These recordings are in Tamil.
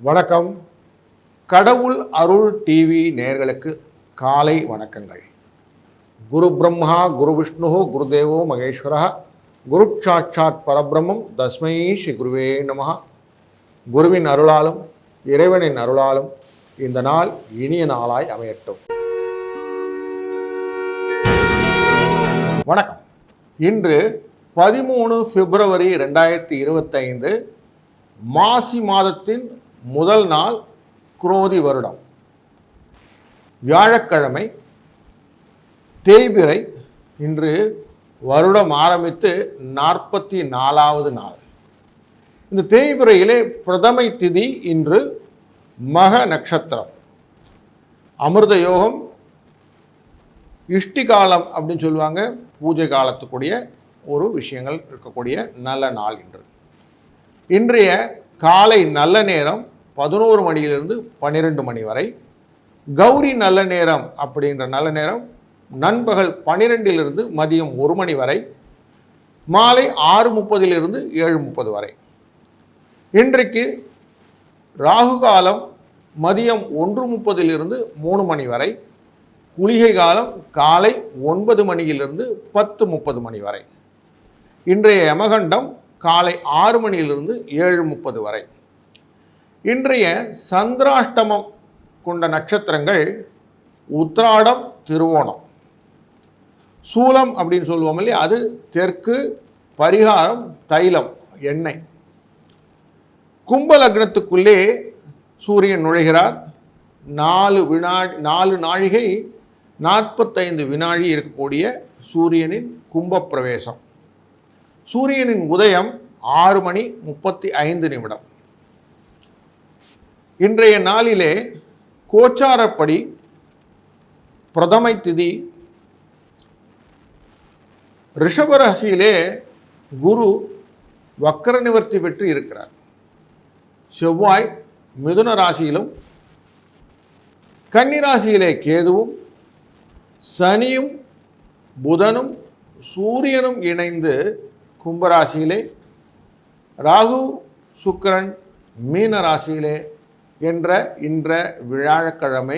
வணக்கம். கடவுள் அருள் டிவி நேயர்களுக்கு காலை வணக்கங்கள். குரு பிரம்மா குரு விஷ்ணு குருதேவோ மகேஸ்வரா குரு சாட்சாத் பரபிரம்மம் தஸ்மை ஸ்ரீ குருவே நமஹ. குருவின் அருளாலும் இறைவனின் அருளாலும் இந்த நாள் இனிய நாளாய் அமையட்டும். வணக்கம். இன்று 13 பிப்ரவரி 2025 மாசி மாதத்தின் முதல் நாள், குரோதி வருடம், வியாழக்கிழமை, தேய்பிறை. இன்று வருடம் ஆரம்பித்து 44வது நாள். இந்த தேய்பிறையிலே பிரதமை திதி இன்று மக நட்சத்திரம், அமிர்த யோகம், இஷ்டி காலம் அப்படின்னு சொல்லுவாங்க. பூஜை காலத்துக்குரிய ஒரு விஷயங்கள் இருக்கக்கூடிய நல்ல நாள் இன்று. இன்றைய காலை நல்ல நேரம் 11 மணியிலிருந்து 12 மணி வரை. கௌரி நல்ல நேரம் அப்படின்ற நல்ல நேரம் நண்பகல் 12லிருந்து மதியம் 1 மணி வரை, மாலை 6:30லிருந்து 7:30 வரை. இன்றைக்கு ராகு காலம் மதியம் 1:30லிருந்து 3 மணி வரை. குளிகை காலம் காலை 9 மணியிலிருந்து 10:30 மணி வரை. இன்றைய யமகண்டம் காலை 6 மணியிலிருந்து 7:30 வரை. இன்றைய சந்திராஷ்டமம் கொண்ட நட்சத்திரங்கள் உத்திராடம், திருவோணம். சூலம் அப்படின்னு சொல்லுவோம் இல்லையா, அது தெற்கு. பரிகாரம் தைலம், எண்ணெய். கும்ப லக்னத்துக்குள்ளே சூரியன் நுழைகிறார். 4 நாழிகை 45 வினாடி இருக்கக்கூடிய சூரியனின் கும்ப பிரவேசம். சூரியனின் உதயம் 6:35. இன்றைய நாளிலே கோச்சாரப்படி பிரதமை திதி. ரிஷபராசியிலே குரு வக்கர நிவர்த்தி பெற்று இருக்கிறார். செவ்வாய் மிதுன ராசியிலும், கன்னிராசியிலே கேதுவும், சனியும் புதனும் சூரியனும் இணைந்து கும்பராசியிலே, ராகு சுக்கிரன் மீன ராசியிலே என்ற இன்ற வியாழக்கிழமை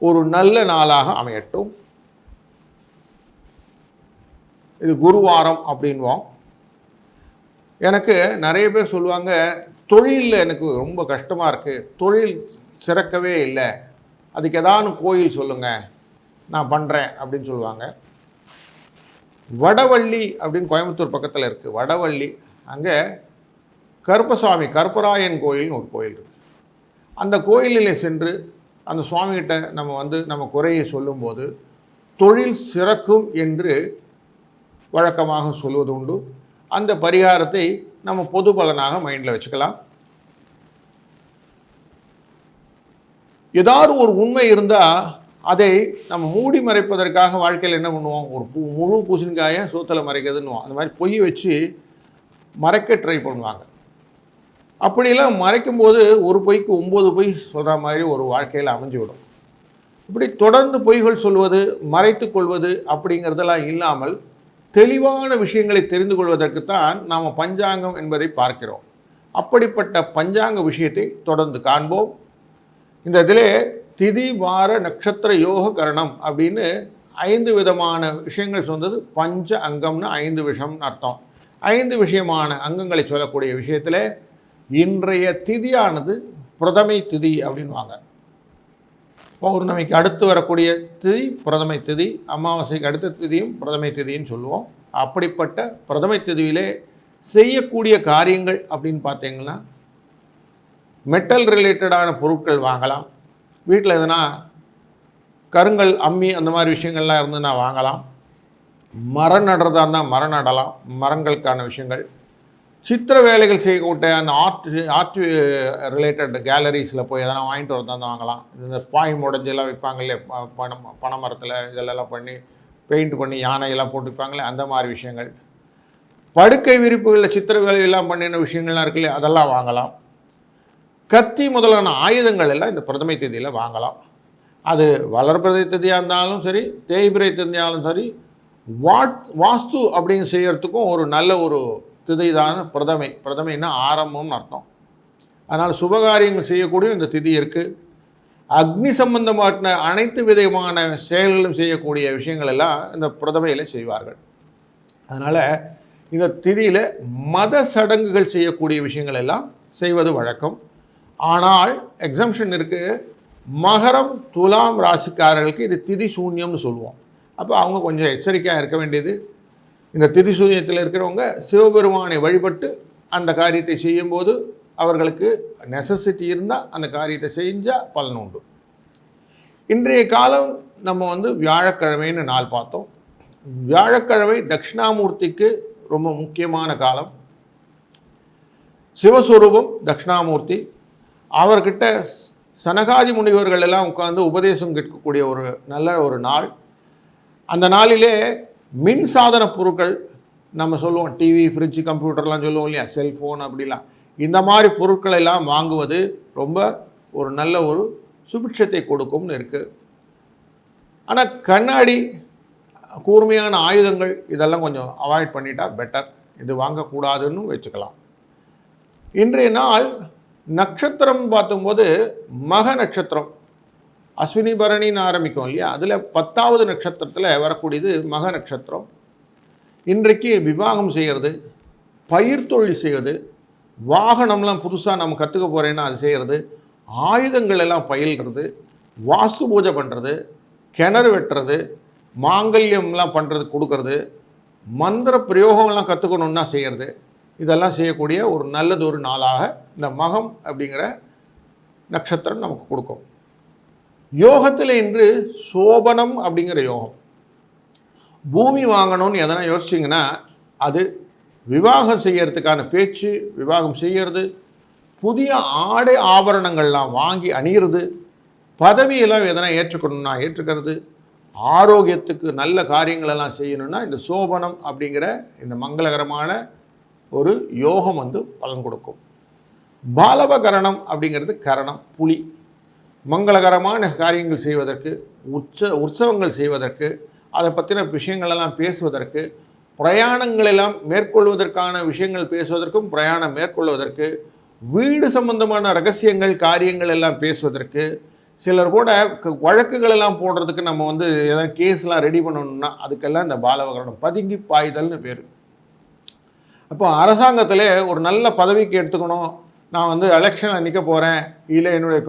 ஒரு நல்ல நாளாக அமையட்டும். இது குருவாரம் அப்படின்வோம். எனக்கு நிறைய பேர் சொல்லுவாங்க, தொழிலில் எனக்கு ரொம்ப கஷ்டமாக இருக்குது, தொழில் சிறக்கவே இல்லை, அதுக்கு ஏதாவது கோயில் சொல்லுங்கள், நான் பண்ணுறேன் அப்படின்னு சொல்லுவாங்க. வடவள்ளி அப்படின்னு கோயம்புத்தூர் பக்கத்தில் இருக்குது. வடவள்ளி, அங்கே கருப்பசாமி, கருப்பராயன் கோயில்னு ஒரு கோயில் இருக்குது. அந்த கோயிலில் சென்று அந்த சுவாமிகிட்ட நம்ம குறையை சொல்லும்போது தொழில் சிறக்கும் என்று வழக்கமாக சொல்வது உண்டு. அந்த பரிகாரத்தை நம்ம பொது பலனாக மைண்டில் வச்சுக்கலாம். ஏதாவது ஒரு உண்மை இருந்தால் அதை நம்ம மூடி மறைப்பதற்காக வாழ்க்கையில் என்ன பண்ணுவோம், ஒரு முழு பூசணிக்காயை சோத்தில் மறைக்கிறதுன்னுவோம். அந்த மாதிரி பொய் வச்சு மறைக்க ட்ரை பண்ணுவாங்க. அப்படிலாம் மறைக்கும்போது ஒரு பொய்க்கு 9 பொய் சொல்கிற மாதிரி ஒரு வாழ்க்கையில் அமைஞ்சுவிடும். இப்படி தொடர்ந்து பொய்கள் சொல்வது, மறைத்து கொள்வது அப்படிங்கிறதெல்லாம் இல்லாமல் தெளிவான விஷயங்களை தெரிந்து கொள்வதற்குத்தான் நாம் பஞ்சாங்கம் என்பதை பார்க்கிறோம். அப்படிப்பட்ட பஞ்சாங்க விஷயத்தை தொடர்ந்து காண்போம். இந்த இதிலே திதி வார நட்சத்திர யோக கரணம் அப்படின்னு 5 விதமான விஷயங்கள் சொன்னது. பஞ்ச அங்கம்னு 5 விஷயம்னு அர்த்தம். 5 விஷயமான அங்கங்களை சொல்லக்கூடிய விஷயத்தில் இன்றைய திதியானது பிரதமை திதி அப்படின்வாங்க. பௌர்ணமிக்கு அடுத்து வரக்கூடிய திதி பிரதமை திதி, அமாவாசைக்கு அடுத்த திதியும் பிரதமை திதின்னு சொல்லுவோம். அப்படிப்பட்ட பிரதமை திதியிலே செய்யக்கூடிய காரியங்கள் அப்படின்னு பார்த்தீங்கன்னா, மெட்டல் ரிலேட்டடான பொருட்கள் வாங்கலாம். வீட்டில் எதுனா கருங்கல், அம்மி அந்த மாதிரி விஷயங்கள்லாம் இருந்துன்னா வாங்கலாம். மரம் நடுறதா இருந்தால் மரம் நடலாம், மரங்களுக்கான விஷயங்கள். சித்திர வேலைகள் செய்யக்கூடிய அந்த ஆர்ட் ரிலேட்டட் கேலரிஸில் போய் எதனா வாங்கிட்டு வரதா இருந்தால் வாங்கலாம். இந்த பாய் முடஞ்செல்லாம் வைப்பாங்க இல்லையா, பனை மரத்தில் இதெல்லாம் பண்ணி பெயிண்ட் பண்ணி யானையெல்லாம் போட்டு வைப்பாங்களே, அந்த மாதிரி விஷயங்கள். படுக்கை விரிப்புகளில் சித்திர வேலையெல்லாம் பண்ணின விஷயங்கள்லாம் இருக்கு இல்லையா, அதெல்லாம் வாங்கலாம். கத்தி முதலான ஆயுதங்கள் எல்லாம் இந்த பிரதமை திதியில் வாங்கலாம். அது வளர்பிறை திதியாக இருந்தாலும் சரி, தேய்பிறை திதியாலும் சரி, வாஸ்து அப்படிங்க செய்யறதுக்கும் ஒரு நல்ல ஒரு திதி தான் பிரதமை. பிரதமைன்னா ஆரம்பம்னு அர்த்தம். அதனால் சுபகாரியங்கள் செய்யக்கூடிய இந்த திதி இருக்குது. அக்னி சம்பந்தமான அனைத்து விதமான செயல்களும் செய்யக்கூடிய விஷயங்கள் எல்லாம் இந்த பிரதமையில் செய்வார்கள். அதனால் இந்த திதியில் மத சடங்குகள் செய்யக்கூடிய விஷயங்கள் எல்லாம் செய்வது வழக்கம். ஆனால் எக்ஸம்ஷன் இருக்குது. மகரம் துலாம் ராசிக்காரர்களுக்கு இது திதி சூன்யம்னு சொல்லுவோம். அப்போ அவங்க கொஞ்சம் எச்சரிக்கையாக இருக்க வேண்டியது. இந்த திதி சூன்யத்தில் இருக்கிறவங்க சிவபெருமானை வழிபட்டு அந்த காரியத்தை செய்யும்போது அவர்களுக்கு நெசசிட்டி இருந்தால் அந்த காரியத்தை செஞ்சால் பலன் உண்டு. இன்றைய காலம் நம்ம வியாழக்கிழமைன்னு நாள் பார்த்தோம். வியாழக்கிழமை தட்சிணாமூர்த்திக்கு ரொம்ப முக்கியமான காலம். சிவஸ்வரூபம் தட்சிணாமூர்த்தி. அவர்கிட்ட சனகாதி முனிவர்கள் எல்லாம் உட்கார்ந்து உபதேசம் கேட்கக்கூடிய ஒரு நல்ல ஒரு நாள். அந்த நாளிலே மின் சாதன பொருட்கள் நம்ம சொல்லுவோம், டிவி, ஃப்ரிட்ஜு, கம்ப்யூட்டர்லாம் சொல்லுவோம் இல்லையா, செல்ஃபோன் அப்படிலாம், இந்த மாதிரி பொருட்களை எல்லாம் வாங்குவது ரொம்ப ஒரு நல்ல ஒரு சுபிட்சத்தை கொடுக்கும்னு இருக்குது. ஆனால் கண்ணாடி, கூர்மையான ஆயுதங்கள் இதெல்லாம் கொஞ்சம் அவாய்ட் பண்ணிட்டா பெட்டர். இது வாங்கக்கூடாதுன்னு வச்சுக்கலாம். இன்றைய நாள் நட்சத்திரம் பார்த்தும்போது மக நட்சத்திரம், அஸ்வினி பரணின்னு ஆரம்பிக்கும் இல்லையா, அதில் 10வது நட்சத்திரத்தில் வரக்கூடியது மக நட்சத்திரம். இன்றைக்கு விவாகம் செய்கிறது, பயிர் தொழில் செய்வது, வாகனம்லாம் புதுசாக நம்ம கற்றுக்க போகிறேன்னா அது செய்கிறது, ஆயுதங்கள் எல்லாம் பயில்றது, வாஸ்து பூஜை பண்ணுறது, கிணறு வெட்டுறது, மாங்கல்யம்லாம் பண்ணுறது கொடுக்கறது, மந்திர பிரயோகம்லாம் கற்றுக்கணுன்னா செய்கிறது, இதெல்லாம் செய்யக்கூடிய ஒரு நல்லதொரு நாளாக இந்த மகம் அப்படிங்கிற நட்சத்திரம் நமக்கு கொடுக்கும். யோகத்தில் இன்று சோபனம் அப்படிங்கிற யோகம். பூமி வாங்கணும்னு எதனா யோசிச்சிங்கன்னா அது விவாகம் செய்யறதுக்கான பேச்சு, விவாகம் செய்கிறது, புதிய ஆடை ஆபரணங்கள்லாம் வாங்கி அணிகிறது, பதவியெல்லாம் எதனா ஏற்றுக்கணும்னா ஏற்றுக்கிறது, ஆரோக்கியத்துக்கு நல்ல காரியங்களெல்லாம் செய்யணும்னா இந்த சோபனம் அப்படிங்கிற இந்த மங்களகரமான ஒரு யோகம் பலன் கொடுக்கும். பாலவகரணம் அப்படிங்கிறது கரணம், புலி. மங்களகரமான காரியங்கள் செய்வதற்கு, உற்சவங்கள் செய்வதற்கு, அதை பற்றின விஷயங்களெல்லாம் பேசுவதற்கு, பிரயாணங்களெல்லாம் மேற்கொள்வதற்கான விஷயங்கள் பேசுவதற்கும், பிரயாணம் மேற்கொள்வதற்கு, வீடு சம்பந்தமான ரகசியங்கள் காரியங்கள் எல்லாம் பேசுவதற்கு, சிலர் கூட வழக்குகள் எல்லாம் போடுறதுக்கு நம்ம எதாவது கேஸ்லாம் ரெடி பண்ணணும்னா அதுக்கெல்லாம் இந்த பாலவகரணம், பதுங்கி பாய்தல்னு பேர். அப்போ அரசாங்கத்தில் ஒரு நல்ல பதவிக்கு எடுத்துக்கணும், நான் எலெக்ஷனில் நிற்க போகிறேன், இல்லை என்னுடைய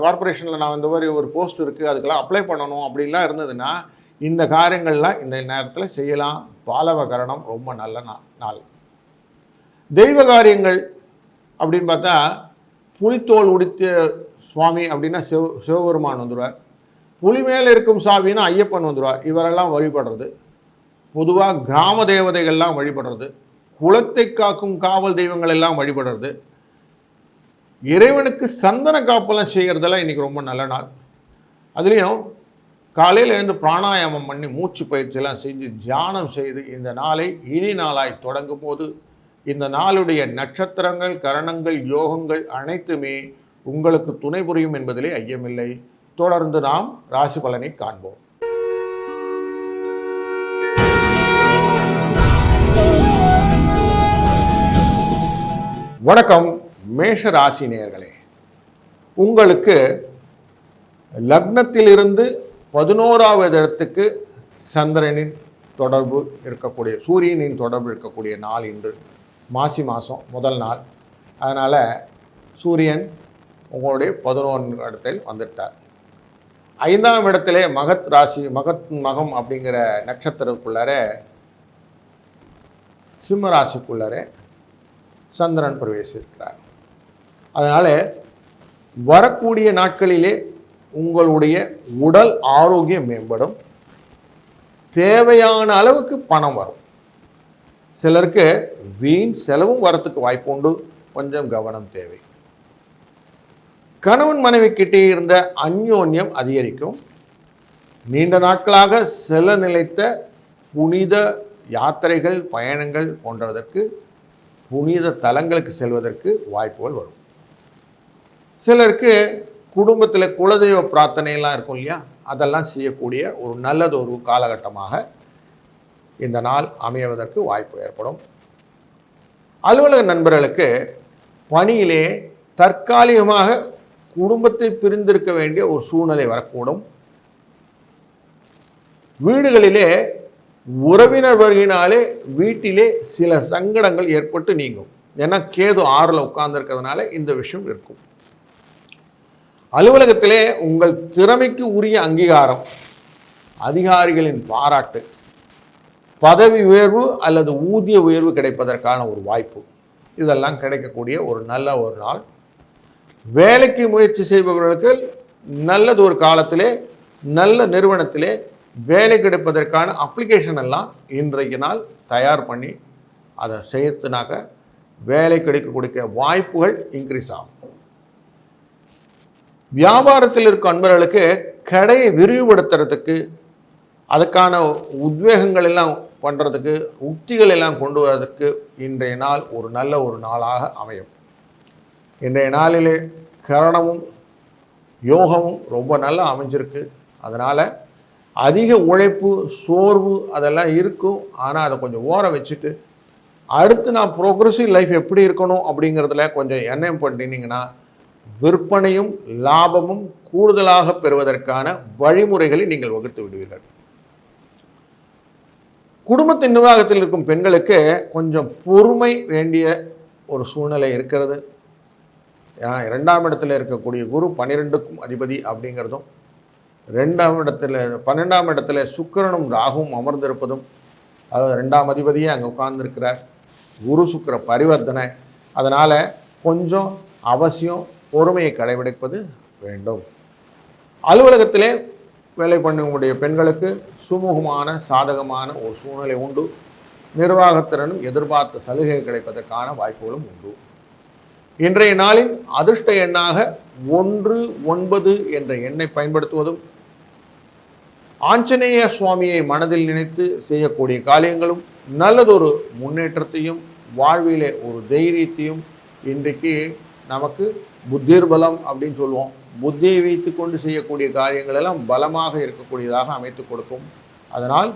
கார்பரேஷனில் நான் இந்த மாதிரி ஒரு போஸ்ட் இருக்குது அதுக்கெல்லாம் அப்ளை பண்ணணும் அப்படின்லாம் இருந்ததுன்னா இந்த காரியங்கள்லாம் இந்த நேரத்தில் செய்யலாம். பாலவகரணம் ரொம்ப நல்ல நாள். தெய்வ காரியங்கள் அப்படின்னு பார்த்தா புலித்தோல் உடித்த சுவாமி அப்படின்னா சிவபெருமான் வந்துடுவார். புலி மேலே இருக்கும் சாமின்னா ஐயப்பன் வந்துடுவார். இவரெல்லாம் வழிபடுறது. பொதுவாக கிராம தேவதைகள்லாம் வழிபடுறது, குலத்தை காக்கும் காவல் தெய்வங்கள் எல்லாம் வழிபடுறது, இறைவனுக்கு சந்தன காப்பெல்லாம் செய்கிறதெல்லாம் இன்றைக்கி ரொம்ப நல்ல நாள். அதுலேயும் காலையில் எழுந்து பிராணாயாமம் பண்ணி மூச்சு பயிற்சியெல்லாம் செஞ்சு தியானம் செய்து இந்த நாளை இனி நாளாய் தொடங்கும் போது இந்த நாளுடைய நட்சத்திரங்கள், கரணங்கள், யோகங்கள் அனைத்துமே உங்களுக்கு துணை புரியும் என்பதிலே ஐயமில்லை. தொடர்ந்து நாம் ராசி பலனை காண்போம். வணக்கம் மேஷ ராசி நேயர்களே. உங்களுக்கு லக்னத்திலிருந்து 11வது இடத்துக்கு சந்திரனின் தொடர்பு இருக்கக்கூடிய, சூரியனின் தொடர்பு இருக்கக்கூடிய நாள் இன்று. மாசி மாதம் முதல் நாள். அதனால் சூரியன் உங்களுடைய 11 இடத்தில் வந்துட்டார். 5ஆம் இடத்திலே மகத் ராசி, மகம் அப்படிங்கிற நட்சத்திரத்துக்குள்ளார சிம்ம ராசிக்குள்ளார சந்திரன் பிரவேசிக்கிறார். அதனால் வரக்கூடிய நாட்களிலே உங்களுடைய உடல் ஆரோக்கியம் மேம்படும். தேவையான அளவுக்கு பணம் வரும். சிலருக்கு வீண் செலவும் வரத்துக்கு வாய்ப்பு உண்டு. கொஞ்சம் கவனம் தேவை. கணவன் மனைவி கிட்டே இருந்த அந்யோன்யம் அதிகரிக்கும். நீண்ட நாட்களாக செல நிலைத்த புனித யாத்திரைகள், பயணங்கள் போன்றதற்கு, புனித தலங்களுக்கு செல்வதற்கு வாய்ப்புகள் வரும். சிலருக்கு குடும்பத்தில் குலதெய்வ பிரார்த்தனையெல்லாம் இருக்கும் இல்லையா, அதெல்லாம் செய்யக்கூடிய ஒரு நல்லதொரு காலகட்டமாக இந்த நாள் அமைவதற்கு வாய்ப்பு ஏற்படும். அலுவலக நண்பர்களுக்கு பணியிலே தற்காலிகமாக குடும்பத்தை பிரிந்திருக்க வேண்டிய ஒரு சூழ்நிலை வரக்கூடும். வீடுகளிலே உறவினர் வருகினாலே வீட்டிலே சில சங்கடங்கள் ஏற்பட்டு நீங்கும். ஏன்னா கேது 6ல் உட்கார்ந்துருக்கிறதுனால இந்த விஷயம் இருக்கும். அலுவலகத்திலே உங்கள் திறமைக்கு உரிய அங்கீகாரம், அதிகாரிகளின் பாராட்டு, பதவி உயர்வு அல்லது ஊதிய உயர்வு கிடைப்பதற்கான ஒரு வாய்ப்பு, இதெல்லாம் கிடைக்கக்கூடிய ஒரு நல்ல ஒரு நாள். வேலைக்கு முயற்சி செய்பவர்களுக்கு நல்லது ஒரு காலத்திலே நல்ல நிறுவனத்திலே வேலை கிடைப்பதற்கான அப்ளிகேஷன் எல்லாம் இன்றைக்கு நாள் தயார் பண்ணி அதை செய்யறதுனாக்க வேலை கிடைக்கக்கூடிய வாய்ப்புகள் இன்க்ரீஸ் ஆகும். வியாபாரத்தில் இருக்கும் அன்பர்களுக்கு கடையை விரிவுபடுத்துறதுக்கு, அதுக்கான உத்வேகங்கள் எல்லாம் பண்ணுறதுக்கு, உத்திகள் எல்லாம் கொண்டு வரதுக்கு இன்றைய நாள் ஒரு நல்ல ஒரு நாளாக அமையும். இன்றைய நாளிலே கரணமும் யோகமும் ரொம்ப நல்லா அமைஞ்சிருக்கு. அதனால் அதிக உழைப்பு, சோர்வு அதெல்லாம் இருக்கும். ஆனால் அதை கொஞ்சம் ஓர வச்சுட்டு அடுத்து நான் ப்ரோக்ரெசிவ் லைஃப் எப்படி இருக்கணும் அப்படிங்கிறதுல கொஞ்சம் எண்ணம் பண்ணினீங்கன்னா விற்பனையும் லாபமும் கூடுதலாக பெறுவதற்கான வழிமுறைகளை நீங்கள் வகுத்து விடுவீர்கள். குடும்பத்தின் நிர்வாகத்தில் இருக்கும் பெண்களுக்கு கொஞ்சம் பொறுமை வேண்டிய ஒரு சூழ்நிலை இருக்கிறது. ஏன்னா 2ஆம் இடத்துல இருக்கக்கூடிய குரு 12க்கும் அதிபதி அப்படிங்கிறதும், 12ஆம் இடத்துல சுக்கிரனும் ராகுவும் அமர்ந்திருப்பதும், அதாவது 2ஆம் அதிபதியே அங்கே உட்கார்ந்துருக்கிறார். குரு சுக்கிர பரிவர்த்தனை. அதனால் கொஞ்சம் அவசியம் பொறுமையை கடைபிடிப்பது வேண்டும். அலுவலகத்திலே வேலை பண்ணக்கூடிய பெண்களுக்கு சுமூகமான சாதகமான ஒரு சூழ்நிலை உண்டு. நிர்வாகத்திறனும் எதிர்பார்த்த சலுகை கிடைப்பதற்கான வாய்ப்புகளும் உண்டு. இன்றைய நாளின் அதிர்ஷ்ட எண்ணாக 1, 9 என்ற எண்ணை பயன்படுத்துவதும், ஆஞ்சநேய சுவாமியை மனதில் நினைத்து செய்யக்கூடிய காரியங்களும் நல்லதொரு முன்னேற்றத்தையும் வாழ்விலே ஒரு தைரியத்தையும் இன்றைக்கு நமக்கு புத்திர்பலம் அப்படின்னு சொல்லுவோம். புத்தியை வைத்து கொண்டு செய்யக்கூடிய காரியங்கள் எல்லாம் பலமாக இருக்கக்கூடியதாக அமைத்து கொடுக்கும். அதனால்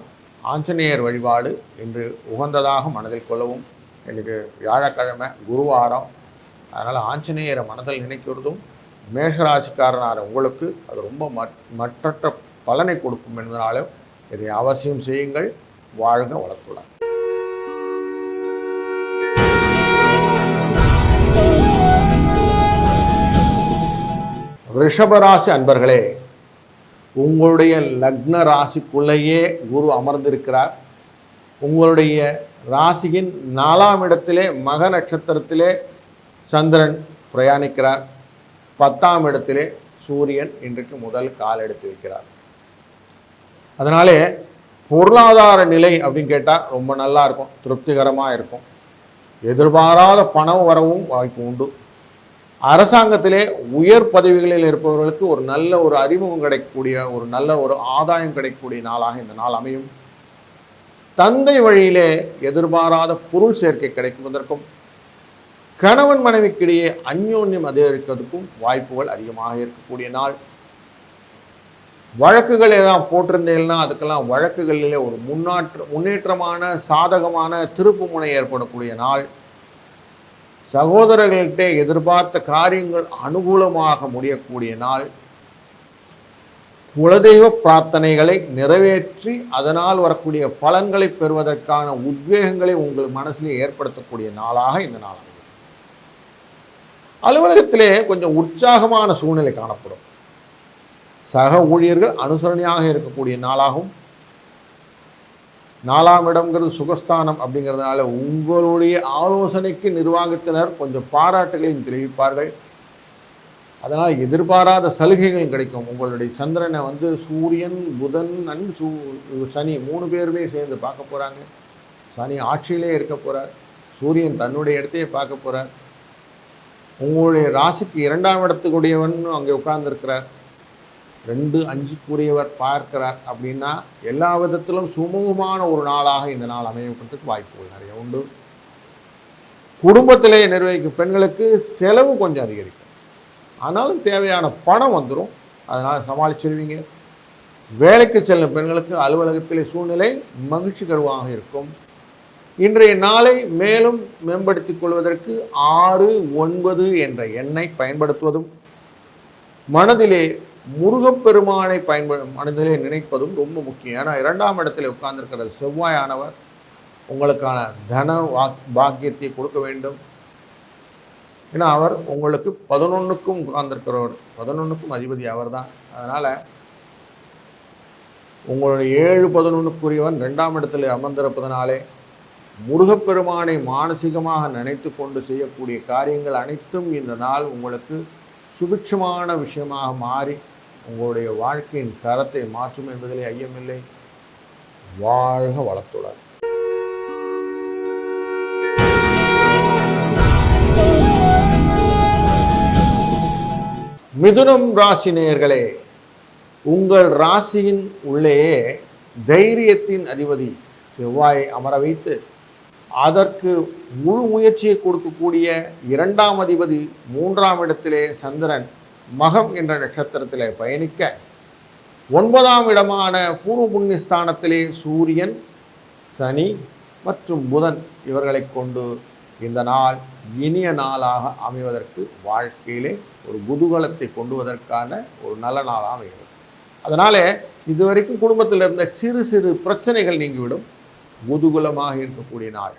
ஆஞ்சநேயர் வழிபாடு இன்று உகந்ததாக மனதில் கொள்ளவும். இன்றைக்கு வியாழக்கிழமை குருவாரம். அதனால் ஆஞ்சநேயரை மனதில் நினைக்கிறதும் மேஷராசிக்காரனான உங்களுக்கு அது ரொம்ப மற்றற்ற பலனை கொடுக்கும் என்பதனாலும் இதை அவசியம் செய்யுங்கள். வாழ்க வளர்த்துடன். ரிஷபராசி அன்பர்களே, உங்களுடைய லக்ன ராசிக்குள்ளேயே குரு அமர்ந்திருக்கிறார். உங்களுடைய ராசியின் 4ஆம் இடத்திலே மக நட்சத்திரத்திலே சந்திரன் பிரயாணிக்கிறார். 10ஆம் இடத்திலே சூரியன் இன்றைக்கு முதல் கால் எடுத்து வைக்கிறார். அதனாலே பொருளாதார நிலை அப்படின்னு கேட்டால் ரொம்ப நல்லா இருக்கும், திருப்திகரமாக இருக்கும். எதிர்பாராத பணம் வரவும் வாய்ப்பு உண்டு. அரசாங்கத்திலே உயர் பதவிகளில் இருப்பவர்களுக்கு ஒரு நல்ல ஒரு அறிமுகம் கிடைக்கக்கூடிய, ஒரு நல்ல ஒரு ஆதாயம் கிடைக்கக்கூடிய நாளாக இந்த நாள் அமையும். தந்தை வழியிலே எதிர்பாராத பொருள் சேர்க்கை கிடைக்குவதற்கும், கணவன் மனைவிக்கிடையே அந்யோன்யம் அதிகரிக்கிறதுக்கும் வாய்ப்புகள் அதிகமாக இருக்கக்கூடிய நாள். வழக்குகள் ஏதாவது போட்டிருந்தீங்கன்னா அதுக்கெல்லாம் வழக்குகளிலே ஒரு முன்னேற்றமான சாதகமான திருப்பு முனை ஏற்படக்கூடிய நாள். சகோதரர்கள்கிட்ட எதிர்பார்த்த காரியங்கள் அனுகூலமாக முடியக்கூடிய நாள். குலதெய்வ பிரார்த்தனைகளை நிறைவேற்றி அதனால் வரக்கூடிய பலன்களை பெறுவதற்கான உத்வேகங்களை உங்கள் மனசிலே ஏற்படுத்தக்கூடிய நாளாக இந்த நாள். அலுவலகத்திலே கொஞ்சம் உற்சாகமான சூழ்நிலை காணப்படும். சக ஊழியர்கள் அனுசரணையாக இருக்கக்கூடிய நாளாகவும், 4ஆம் இடம்ங்கிறது சுகஸ்தானம் அப்படிங்கிறதுனால உங்களுடைய ஆலோசனைக்கு நிர்வாகத்தினர் கொஞ்சம் பாராட்டுகளையும் தெரிவிப்பார்கள். அதனால் எதிர்பாராத சலுகைகள் கிடைக்கும். உங்களுடைய சந்திரனை சூரியன், புதன் சனி 3 பேருமே சேர்ந்து பார்க்க போகிறாங்க. சனி ஆட்சியிலே இருக்க போகிறார். சூரியன் தன்னுடைய இடத்தையே பார்க்க போகிறார். உங்களுடைய ராசிக்கு 2ஆம் இடத்துக்குரியவன் அங்கே உட்கார்ந்துருக்கிறார். 2, 5க்குரியவர் பார்க்கிறார். அப்படின்னா எல்லா விதத்திலும் சுமூகமான ஒரு நாளாக இந்த நாள் அமையப்படுறதுக்கு வாய்ப்புகள் நிறைய உண்டு. குடும்பத்திலே நிர்வகிக்கும் பெண்களுக்கு செலவு கொஞ்சம் அதிகரிக்கும். ஆனாலும் தேவையான பணம் வந்துடும். அதனால் சமாளிச்சிருவீங்க. வேலைக்கு செல்லும் பெண்களுக்கு அலுவலகத்திலே சூழ்நிலை மகிழ்ச்சிகரமாக இருக்கும். இன்றைய நாளை மேலும் மேம்படுத்திக் கொள்வதற்கு 6-9 என்ற எண்ணை பயன்படுத்துவதும், மனதிலே முருகப்பெருமானை மனதிலே நினைப்பதும் ரொம்ப முக்கியம். ஏன்னா 2ஆம் இடத்தில் உட்கார்ந்திருக்கிற செவ்வாயானவர் உங்களுக்கான தன பாக்கியத்தை கொடுக்க வேண்டும். ஏன்னா அவர் உங்களுக்கு 11க்கும் உட்கார்ந்திருக்கிறவர், 11க்கும் அதிபதி அவர் தான். அதனால் உங்களுடைய 7-11க்குரியவன் 2ஆம் இடத்தில் அமர்ந்திருப்பதனாலே முருகப்பெருமானை மானசீகமாக நினைத்து கொண்டு செய்யக்கூடிய காரியங்கள் அனைத்தும் இந்த நாள் உங்களுக்கு சுபிட்சமான விஷயமாக மாறி உங்களுடைய வாழ்க்கையின் தரத்தை மாற்றும் என்பதிலே ஐயமில்லை. வாழ்க வளத்துடன். மிதுனம் ராசி நேயர்களே, உங்கள் ராசியின் உள்ளேயே தைரியத்தின் அதிபதி செவ்வாயை அமர வைத்து அதற்கு முழு முயற்சியை கொடுக்கக்கூடிய 2ஆம் அதிபதி 3ஆம் இடத்திலே சந்திரன் மகம் என்ற நட்சத்திரத்திலே பயணிக்க, 9ஆம் இடமான பூர்வ புண்ணியஸ்தானத்திலே சூரியன், சனி மற்றும் புதன் இவர்களை கொண்டு இந்த நாள் இனிய நாளாக அமைவதற்கு, வாழ்க்கையிலே ஒரு குதூகலத்தை கொண்டுவதற்கான ஒரு நல்ல நாளாக அமைகிறது. அதனால் இதுவரைக்கும் குடும்பத்தில் இருந்த சிறு சிறு பிரச்சனைகள் நீங்கிவிடும். குதூகலமாக இருக்கக்கூடிய நாள்.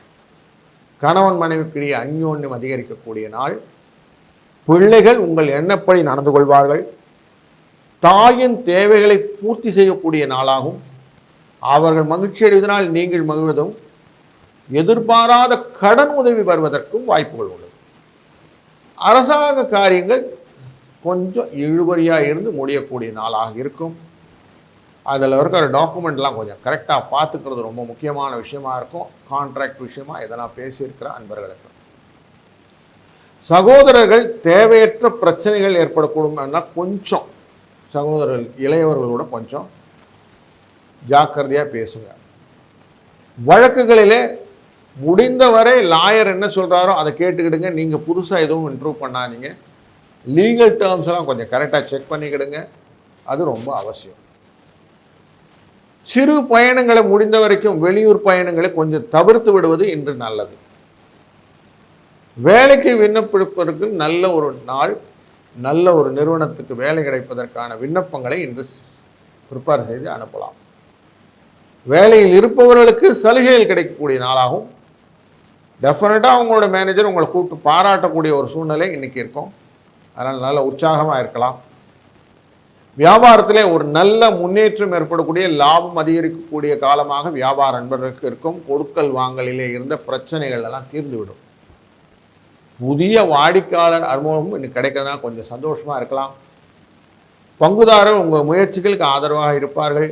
கணவன் மனைவிக்கிடையே அந்யோன்யம் அதிகரிக்கக்கூடிய நாள். பிள்ளைகள் உங்கள் எண்ணப்படி நடந்து கொள்வார்கள். தாயின் தேவைகளை பூர்த்தி செய்யக்கூடிய நாளாகும். அவர்கள் மகிழ்ச்சி அடைவதனால் நீங்கள் மகிழ்வதும், எதிர்பாராத கடன் உதவி வருவதற்கும் வாய்ப்புகள் உள்ளது. அரசாங்க காரியங்கள் கொஞ்சம் இழுபறியாக இருந்து முடியக்கூடிய நாளாக இருக்கும். அதில் இருக்கிற டாக்குமெண்ட்லாம் கொஞ்சம் கரெக்டாக பார்த்துக்கிறது ரொம்ப முக்கியமான விஷயமா இருக்கும். கான்ட்ராக்ட் விஷயமா எதனா பேசியிருக்கிற அன்பர்களுக்கு, சகோதரர்கள் தேவையற்ற பிரச்சனைகள் ஏற்படக்கூடும். கொஞ்சம் சகோதரர்கள் இளையவர்களோட கொஞ்சம் ஜாக்கிரதையாக பேசுங்க. வழக்குகளிலே முடிந்தவரை லாயர் என்ன சொல்கிறாரோ அதை கேட்டுக்கிடுங்க. நீங்கள் புதுசாக எதுவும் இன்ட்ரூவ் பண்ணாதீங்க. லீகல் டேர்ம்ஸ் எல்லாம் கொஞ்சம் கரெக்டாக செக் பண்ணிக்கிடுங்க. அது ரொம்ப அவசியம். சிறு பயணங்களை முடிந்த வரைக்கும் வெளியூர் பயணங்களை கொஞ்சம் தவிர்த்து விடுவது இன்று நல்லது. வேலைக்கு விண்ணப்பிப்பதற்கு நல்ல ஒரு நாள். நல்ல ஒரு நிறுவனத்துக்கு வேலை கிடைப்பதற்கான விண்ணப்பங்களை இன்று ப்ரிப்பேர் செய்து அனுப்பலாம். வேலையில் இருப்பவர்களுக்கு சலுகைகள் கிடைக்கக்கூடிய நாளாகும். டெஃபினட்டாக அவங்களோட மேனேஜர் உங்களை கூப்பிட்டு பாராட்டக்கூடிய ஒரு சூழ்நிலை இன்றைக்கி இருக்கும். அதனால் நல்ல உற்சாகமாக இருக்கலாம். வியாபாரத்திலே ஒரு நல்ல முன்னேற்றம் ஏற்படக்கூடிய, லாபம் அதிகரிக்கக்கூடிய காலமாக வியாபார நண்பர்களுக்கு இருக்கும். கொடுக்கல் வாங்கலிலே இருந்த பிரச்சனைகள் எல்லாம் தீர்ந்துவிடும். புதிய வாடிக்கையாளர் அறிமுகமும் இன்னைக்கு கிடைக்கிறதுனா கொஞ்சம் சந்தோஷமாக இருக்கலாம். பங்குதாரர் உங்கள் முயற்சிகளுக்கு ஆதரவாக இருப்பார்கள்.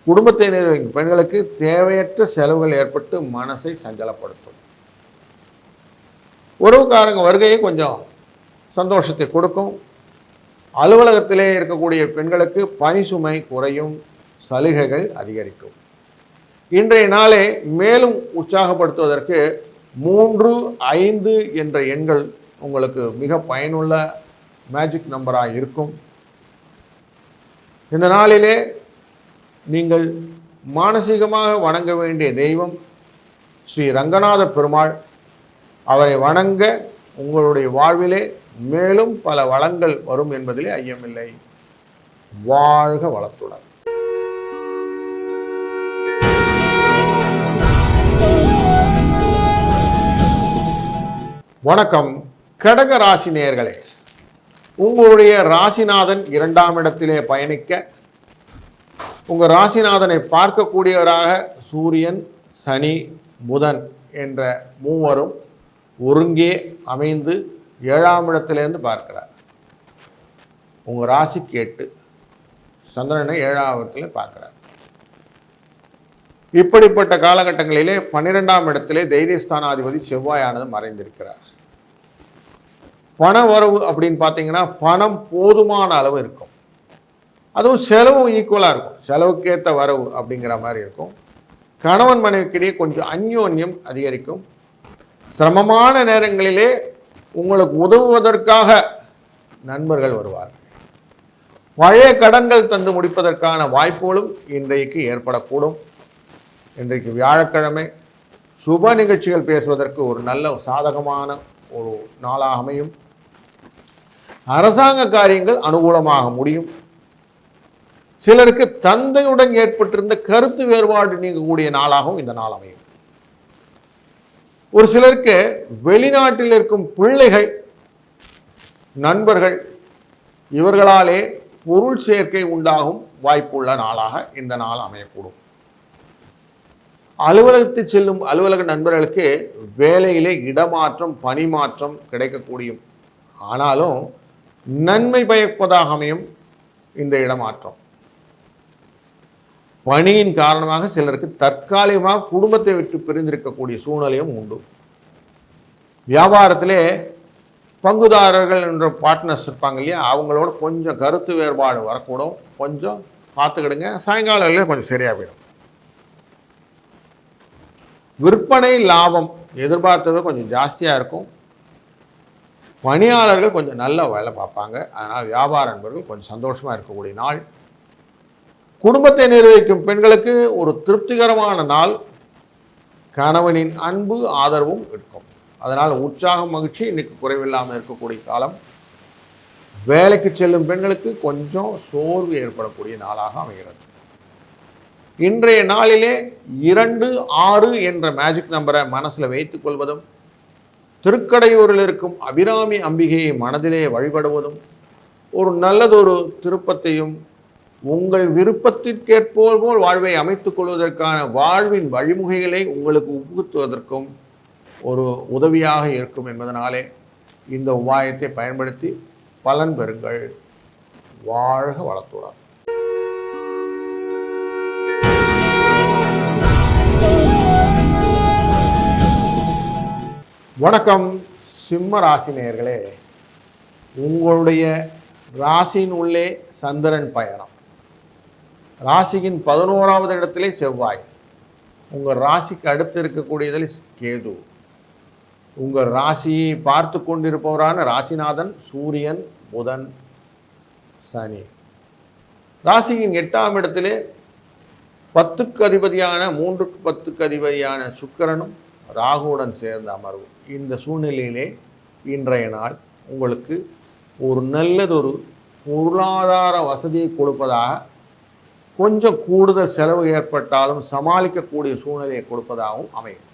குடும்பத்தை நிர்வகிக்கும் பெண்களுக்கு தேவையற்ற செலவுகள் ஏற்பட்டு மனசை சஞ்சலப்படுத்தும். உறவுக்காரங்க வருகையை கொஞ்சம் சந்தோஷத்தை கொடுக்கும். அலுவலகத்திலே இருக்கக்கூடிய பெண்களுக்கு பணி சுமை குறையும், சலுகைகள் அதிகரிக்கும். இன்றைய நாளை மேலும் உற்சாகப்படுத்துவதற்கு 3, 5 என்ற எண்கள் உங்களுக்கு மிக பயனுள்ள மேஜிக் நம்பராக இருக்கும். இந்த நாளிலே நீங்கள் மானசீகமாக வணங்க வேண்டிய தெய்வம் ஸ்ரீ ரங்கநாத பெருமாள். அவரை வணங்க உங்களுடைய வாழ்விலே மேலும் பல வளங்கள் வரும் என்பதிலே ஐயமில்லை. வாழ்க வளத்துடன். வணக்கம் கடக ராசி நேயர்களே, உங்களுடைய ராசிநாதன் 2ஆம் இடத்திலே பயணிக்க, உங்கள் ராசிநாதனை பார்க்கக்கூடியவராக சூரியன், சனி, புதன் என்ற மூவரும் ஒருங்கே அமைந்து 7ஆம் இடத்திலேருந்து பார்க்கிறார். உங்கள் ராசிக்கு 8, சந்திரனை 7ஆம் இடத்துல பார்க்கிறார். இப்படிப்பட்ட காலகட்டங்களிலே 12ஆம் இடத்திலே தைரியஸ்தானாதிபதி செவ்வாயானது மறைந்திருக்கிறார். பண வரவு அப்படின்னு பார்த்தீங்கன்னா பணம் போதுமான அளவு இருக்கும். அதுவும் செலவும் ஈக்குவலாக இருக்கும். செலவுக்கேற்ற வரவு அப்படிங்கிற மாதிரி இருக்கும். கணவன் மனைவிக்கிடையே கொஞ்சம் அந்யோன்யம் அதிகரிக்கும். சிரமமான நேரங்களிலே உங்களுக்கு உதவுவதற்காக நண்பர்கள் வருவார்கள். பழைய கடன்கள் தந்து முடிப்பதற்கான வாய்ப்புகளும் இன்றைக்கு ஏற்படக்கூடும். இன்றைக்கு வியாழக்கிழமை, சுப நிகழ்ச்சிகள் பேசுவதற்கு ஒரு நல்ல சாதகமான ஒரு நாளாக அமையும். அரசாங்க காரியங்கள் அனுகூலமாக முடியும். சிலருக்கு தந்தையுடன் ஏற்பட்டிருந்த கருத்து வேறுபாடு நீங்கக்கூடிய நாளாகவும் இந்த நாள் அமையும். ஒரு சிலருக்கு வெளிநாட்டில் இருக்கும் பிள்ளைகள், நண்பர்கள், இவர்களாலே பொருள் சேர்க்கை உண்டாகும் வாய்ப்புள்ள நாளாக இந்த நாள் அமையக்கூடும். அலுவலகத்தில் செல்லும் அலுவலக நண்பர்களுக்கு வேலையிலே இடமாற்றம், பணிமாற்றம் கிடைக்கக்கூடியும். ஆனாலும் நன்மை பயப்பதாக அமையும் இந்த இடமாற்றம். பணியின் காரணமாக சிலருக்கு தற்காலிகமாக குடும்பத்தை விட்டு பிரிந்திருக்கக்கூடிய சூழ்நிலையும் உண்டு. வியாபாரத்திலே பங்குதாரர்கள் என்ற பார்ட்னர்ஸ் இருப்பாங்க இல்லையா, அவங்களோட கொஞ்சம் கருத்து வேறுபாடு வரக்கூடும். கொஞ்சம் பார்த்துக்கிடுங்க. சாயங்காலம் கொஞ்சம் சரியாக போயிடும். விற்பனை லாபம் எதிர்பார்த்தது கொஞ்சம் ஜாஸ்தியாக இருக்கும். பணியாளர்கள் கொஞ்சம் நல்ல வேலை பார்ப்பாங்க. அதனால் வியாபார நண்பர்கள் கொஞ்சம் சந்தோஷமாக இருக்கக்கூடிய நாள். குடும்பத்தை நிர்வகிக்கும் பெண்களுக்கு ஒரு திருப்திகரமான நாள். கணவனின் அன்பு ஆதரவும் இருக்கும். அதனால் உற்சாகம், மகிழ்ச்சி இன்னைக்கு குறைவில்லாமல் இருக்கக்கூடிய காலம். வேலைக்கு செல்லும் பெண்களுக்கு கொஞ்சம் சோர்வு ஏற்படக்கூடிய நாளாக அமைகிறது. இன்றைய நாளிலே 2, 6 என்ற மேஜிக் நம்பரை மனசில் வைத்துக் கொள்வதும், திருக்கடையூரில் இருக்கும் அபிராமி அம்பிகையை மனதிலே வழிபடுவதும் ஒரு நல்லதொரு திருப்பத்தையும் உங்கள் விருப்பத்திற்கேற்போல் போல் வாழ்வை அமைத்துக் கொள்வதற்கான வாழ்வின் வழிமுறைகளை உங்களுக்கு புகுத்துவதற்கும் ஒரு உதவியாக இருக்கும் என்பதனாலே இந்த உபாயத்தை பயன்படுத்தி பலன் பெறுங்கள். வாழ்க வளத்துடன். வணக்கம் சிம்ம ராசி நேயர்களே. உங்களுடைய ராசியின் உள்ளே சந்திரன் பயணம். ராசியின் 11வது இடத்திலே செவ்வாய். உங்கள் ராசிக்கு அடுத்து இருக்கக்கூடியதில் கேது. உங்கள் ராசியை பார்த்து கொண்டிருப்பவரான ராசிநாதன் சூரியன், புதன், சனி. ராசியின் 8ஆம் இடத்திலே 10க்கு அதிபதியான 3க்கு 10க்கு அதிபதியான சுக்கிரனும் ராகுவுடன் சேர்ந்த அமர்வு. இந்த சூழ்நிலையிலே இன்றைய நாள் உங்களுக்கு ஒரு நல்லதொரு பொருளாதார வசதியை கொடுப்பதாக, கொஞ்சம் கூடுதல் செலவு ஏற்பட்டாலும் சமாளிக்கக்கூடிய சூழ்நிலையை கொடுப்பதாகவும் அமையும்.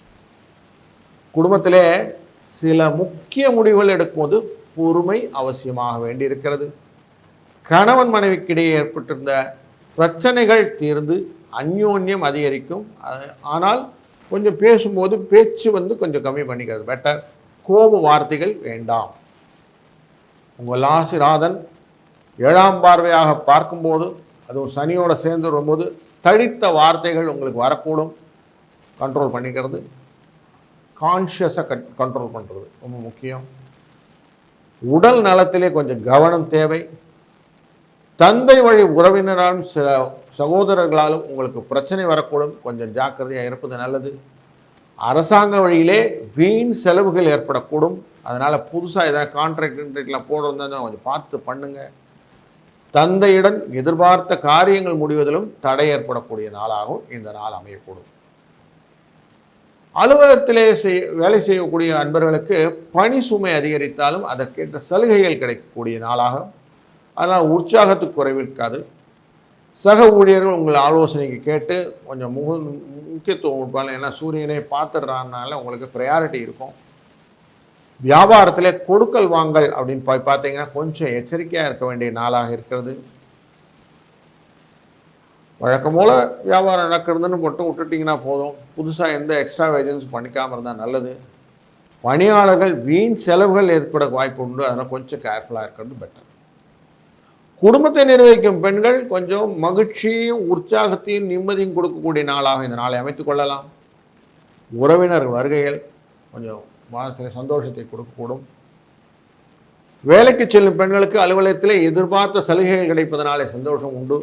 குடும்பத்திலே சில முக்கிய முடிவுகள் எடுக்கும்போது பொறுமை அவசியமாக வேண்டியிருக்கிறது. கணவன் மனைவிக்கிடையே ஏற்பட்டிருந்த பிரச்சனைகள் தீர்ந்து அந்யோன்யம் அதிகரிக்கும். ஆனால் கொஞ்சம் பேசும்போது பேச்சு கொஞ்சம் கம்மி பண்ணிக்கிறது பெட்டர். கோப வார்த்தைகள் வேண்டாம். உங்கள் ராசிநாதன் 7ஆம் பார்வையாக பார்க்கும்போது, அதுவும் சனியோடு சேர்ந்து வரும்போது தடித்த வார்த்தைகள் உங்களுக்கு வரக்கூடும். கண்ட்ரோல் பண்ணிக்கிறது, கான்ஷியஸாக கண்ட்ரோல் பண்ணுறது ரொம்ப முக்கியம். உடல் நலத்திலே கொஞ்சம் கவனம் தேவை. தந்தை வழி உறவினராலும் சில சகோதரர்களாலும் உங்களுக்கு பிரச்சனை வரக்கூடும். கொஞ்சம் ஜாக்கிரதையாக இருப்பது நல்லது. அரசாங்க வழியிலே வீண் செலவுகள் ஏற்படக்கூடும். அதனால் புதுசாக எதனா கான்ட்ராக்ட்லாம் போடுறதுனா கொஞ்சம் பார்த்து பண்ணுங்கள். தந்தையுடன் எதிர்பார்த்த காரியங்கள் முடிவதிலும் தடை ஏற்படக்கூடிய நாளாகவும் இந்த நாள் அமையக்கூடும். அலுவலகத்திலே வேலை செய்யக்கூடிய அன்பர்களுக்கு பணி சுமை அதிகரித்தாலும் அதற்கேற்ற சலுகைகள் கிடைக்கக்கூடிய நாளாகும். அதனால் உற்சாகத்துக்கு குறைவிருக்காது. சக ஊழியர்கள் உங்கள் ஆலோசனைக்கு கேட்டு கொஞ்சம் முக்கியத்துவம் கொடுப்பாங்க. ஏன்னா சூரியனை பார்த்துடுறாருனால உங்களுக்கு ப்ரையாரிட்டி இருக்கும். வியாபாரத்தில் கொடுக்கல் வாங்கல் அப்படின்னு பார்த்தீங்கன்னா கொஞ்சம் எச்சரிக்கையாக இருக்க வேண்டிய நாளாக இருக்கிறது. வழக்கம் போல் வியாபாரம் நடக்கிறதுன்னு மட்டும் விட்டுட்டிங்கன்னா போதும். புதுசாக எந்த எக்ஸ்ட்ரா வேஜன்ஸ் பண்ணிக்காமல் இருந்தால் நல்லது. பணியாளர்கள் வீண் செலவுகள் ஏற்பட வாய்ப்பு உண்டு. அதனால் கொஞ்சம் கேர்ஃபுல்லாக இருக்கிறது பெட்டர். குடும்பத்தை நிர்வகிக்கும் பெண்கள் கொஞ்சம் மகிழ்ச்சியும் உற்சாகத்தையும் நிம்மதியும் கொடுக்கக்கூடிய நாளாக இந்த நாளை அமைத்துக் கொள்ளலாம். உறவினர் வருகைகள் கொஞ்சம் மனத்தில் சந்தோஷத்தை கொடுக்கக்கூடும். வேலைக்கு செல்லும் பெண்களுக்கு அலுவலகத்தில் எதிர்பார்த்த சலுகைகள் கிடைப்பதனாலே சந்தோஷம் உண்டு.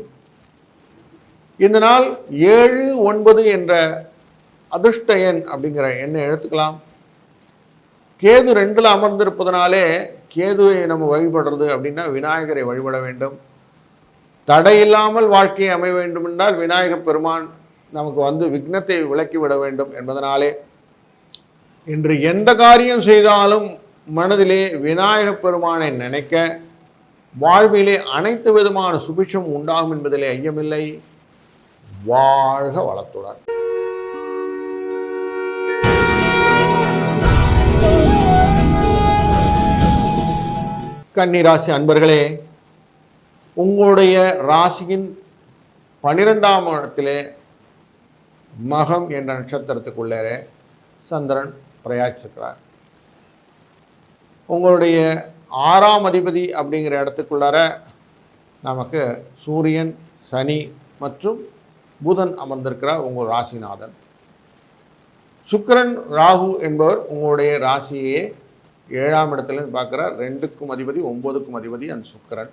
இந்த நாள் 7, 9 என்ற அதிர்ஷ்ட எண் அப்படிங்கிற எண்ணை எடுத்துக்கலாம். கேது 2ல் அமர்ந்திருப்பதனாலே கேதுவை நம்ம வழிபடுறது அப்படின்னா விநாயகரை வழிபட வேண்டும். தடையில்லாமல் வாழ்க்கையை அமைய வேண்டும் என்றால் விநாயகப் பெருமான் நமக்கு விக்னத்தை விலக்கிவிட வேண்டும் என்பதனாலே இன்று எந்த காரியம் செய்தாலும் மனதிலே விநாயகப் பெருமானை நினைக்க வாழ்விலே அனைத்து விதமான சுபிட்சம் உண்டாகும் என்பதிலே ஐயமில்லை. வாழ்க வளத்துடன். கன்னிராசி அன்பர்களே, உங்களுடைய ராசியின் 12ஆம் இடத்திலே மகம் என்ற நட்சத்திரத்துக்குள்ளே சந்திரன் பிரயாச்சிக்கிறார். உங்களுடைய 6ஆம் அதிபதி அப்படிங்கிற இடத்துக்குள்ளார நமக்கு சூரியன், சனி மற்றும் புதன் அமர்ந்திருக்கிறார், உங்கள் ராசிநாதன். சுக்கிரன், ராகு என்பவர் உங்களுடைய ராசியே 7ஆம் இடத்துலேருந்து பார்க்குறார். 2க்கும் அதிபதி, 9க்கும் அதிபதி அந்த சுக்கிரன்.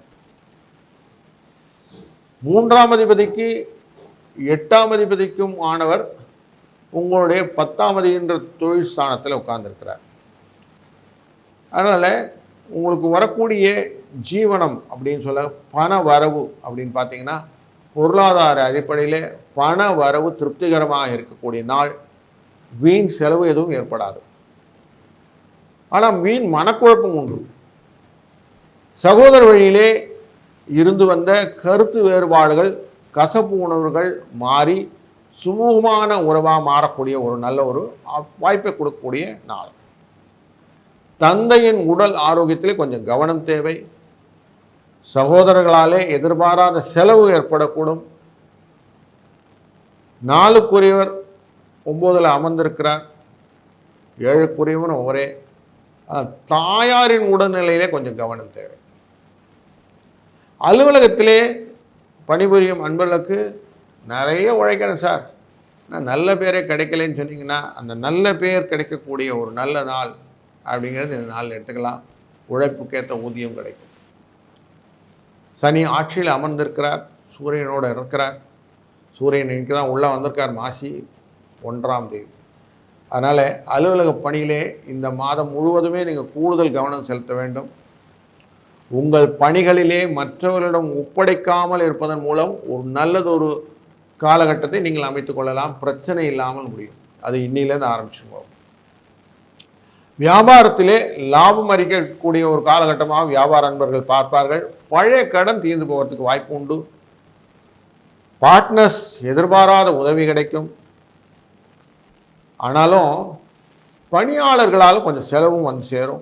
3ஆம் அதிபதிக்கு 8ஆம் அதிபதிக்கும் ஆனவர் உங்களுடைய 10ஆம் அதிபதின்ற தொழில் ஸ்தானத்தில் உட்கார்ந்துருக்கிறார். அதனால் உங்களுக்கு வரக்கூடிய ஜீவனம் அப்படின்னு சொல்ல பண வரவு அப்படின்னு பார்த்தீங்கன்னா பொருளாதார அடிப்படையில் பண வரவு திருப்திகரமாக இருக்கக்கூடிய நாள். வீண் செலவு எதுவும் ஏற்படாது. ஆனால் வீண் மனக்குழப்பம் உண்டு. சகோதர வழியிலே இருந்து வந்த கருத்து வேறுபாடுகள், கசப்பு உணர்வுகள் மாறி சுமூகமான உறவாக மாறக்கூடிய ஒரு நல்ல ஒரு வாய்ப்பை கொடுக்கக்கூடிய நாள். தந்தையின் உடல் ஆரோக்கியத்திலே கொஞ்சம் கவனம் தேவை. சகோதரர்களாலே எதிர்பாராத செலவு ஏற்படக்கூடும். 4க்குரியவர் 9ல் அமர்ந்திருக்கிறார். 7க்குரியவரும் ஒரே. தாயாரின் உடல்நிலையிலே கொஞ்சம் கவனம் தேவை. அலுவலகத்திலே பணிபுரியும் அன்பர்களுக்கு நிறைய உழைக்கிறேன் சார், நான் நல்ல பேரே கிடைக்கலன்னு சொன்னீங்கன்னா அந்த நல்ல பேர் கிடைக்கக்கூடிய ஒரு நல்ல நாள் அப்படிங்கிறது இந்த நாள் எடுத்துக்கலாம். உழைப்புக்கேற்ற ஊதியம் கிடைக்கும். சனி ஆட்சியில் அமர்ந்திருக்கிறார், சூரியனோடு இருக்கிறார். சூரியன் இன்றைக்கு தான் உள்ளே வந்திருக்கார், மாசி 1ஆம் தேதி. அதனால் அலுவலக பணியிலே இந்த மாதம் முழுவதுமே நீங்கள் கூடுதல் கவனம் செலுத்த வேண்டும். உங்கள் பணிகளிலே மற்றவர்களிடம் ஒப்படைக்காமல் இருப்பதன் மூலம் ஒரு நல்லதொரு காலகட்டத்தை நீங்கள் அமைத்து கொள்ளலாம். பிரச்சனை இல்லாமல் முடியும். அது இன்னிலேருந்து ஆரம்பிச்சுருவோம். வியாபாரத்திலே லாபம் அறிக்கக்கூடிய ஒரு காலகட்டமாக வியாபார அன்பர்கள் பார்ப்பார்கள். பழைய கடன் தீர்ந்து போகிறதுக்கு வாய்ப்பு உண்டு. பார்ட்னர்ஸ் எதிர்பாராத உதவி கிடைக்கும். ஆனாலும் பணியாளர்களால் கொஞ்சம் செலவும் வந்து சேரும்.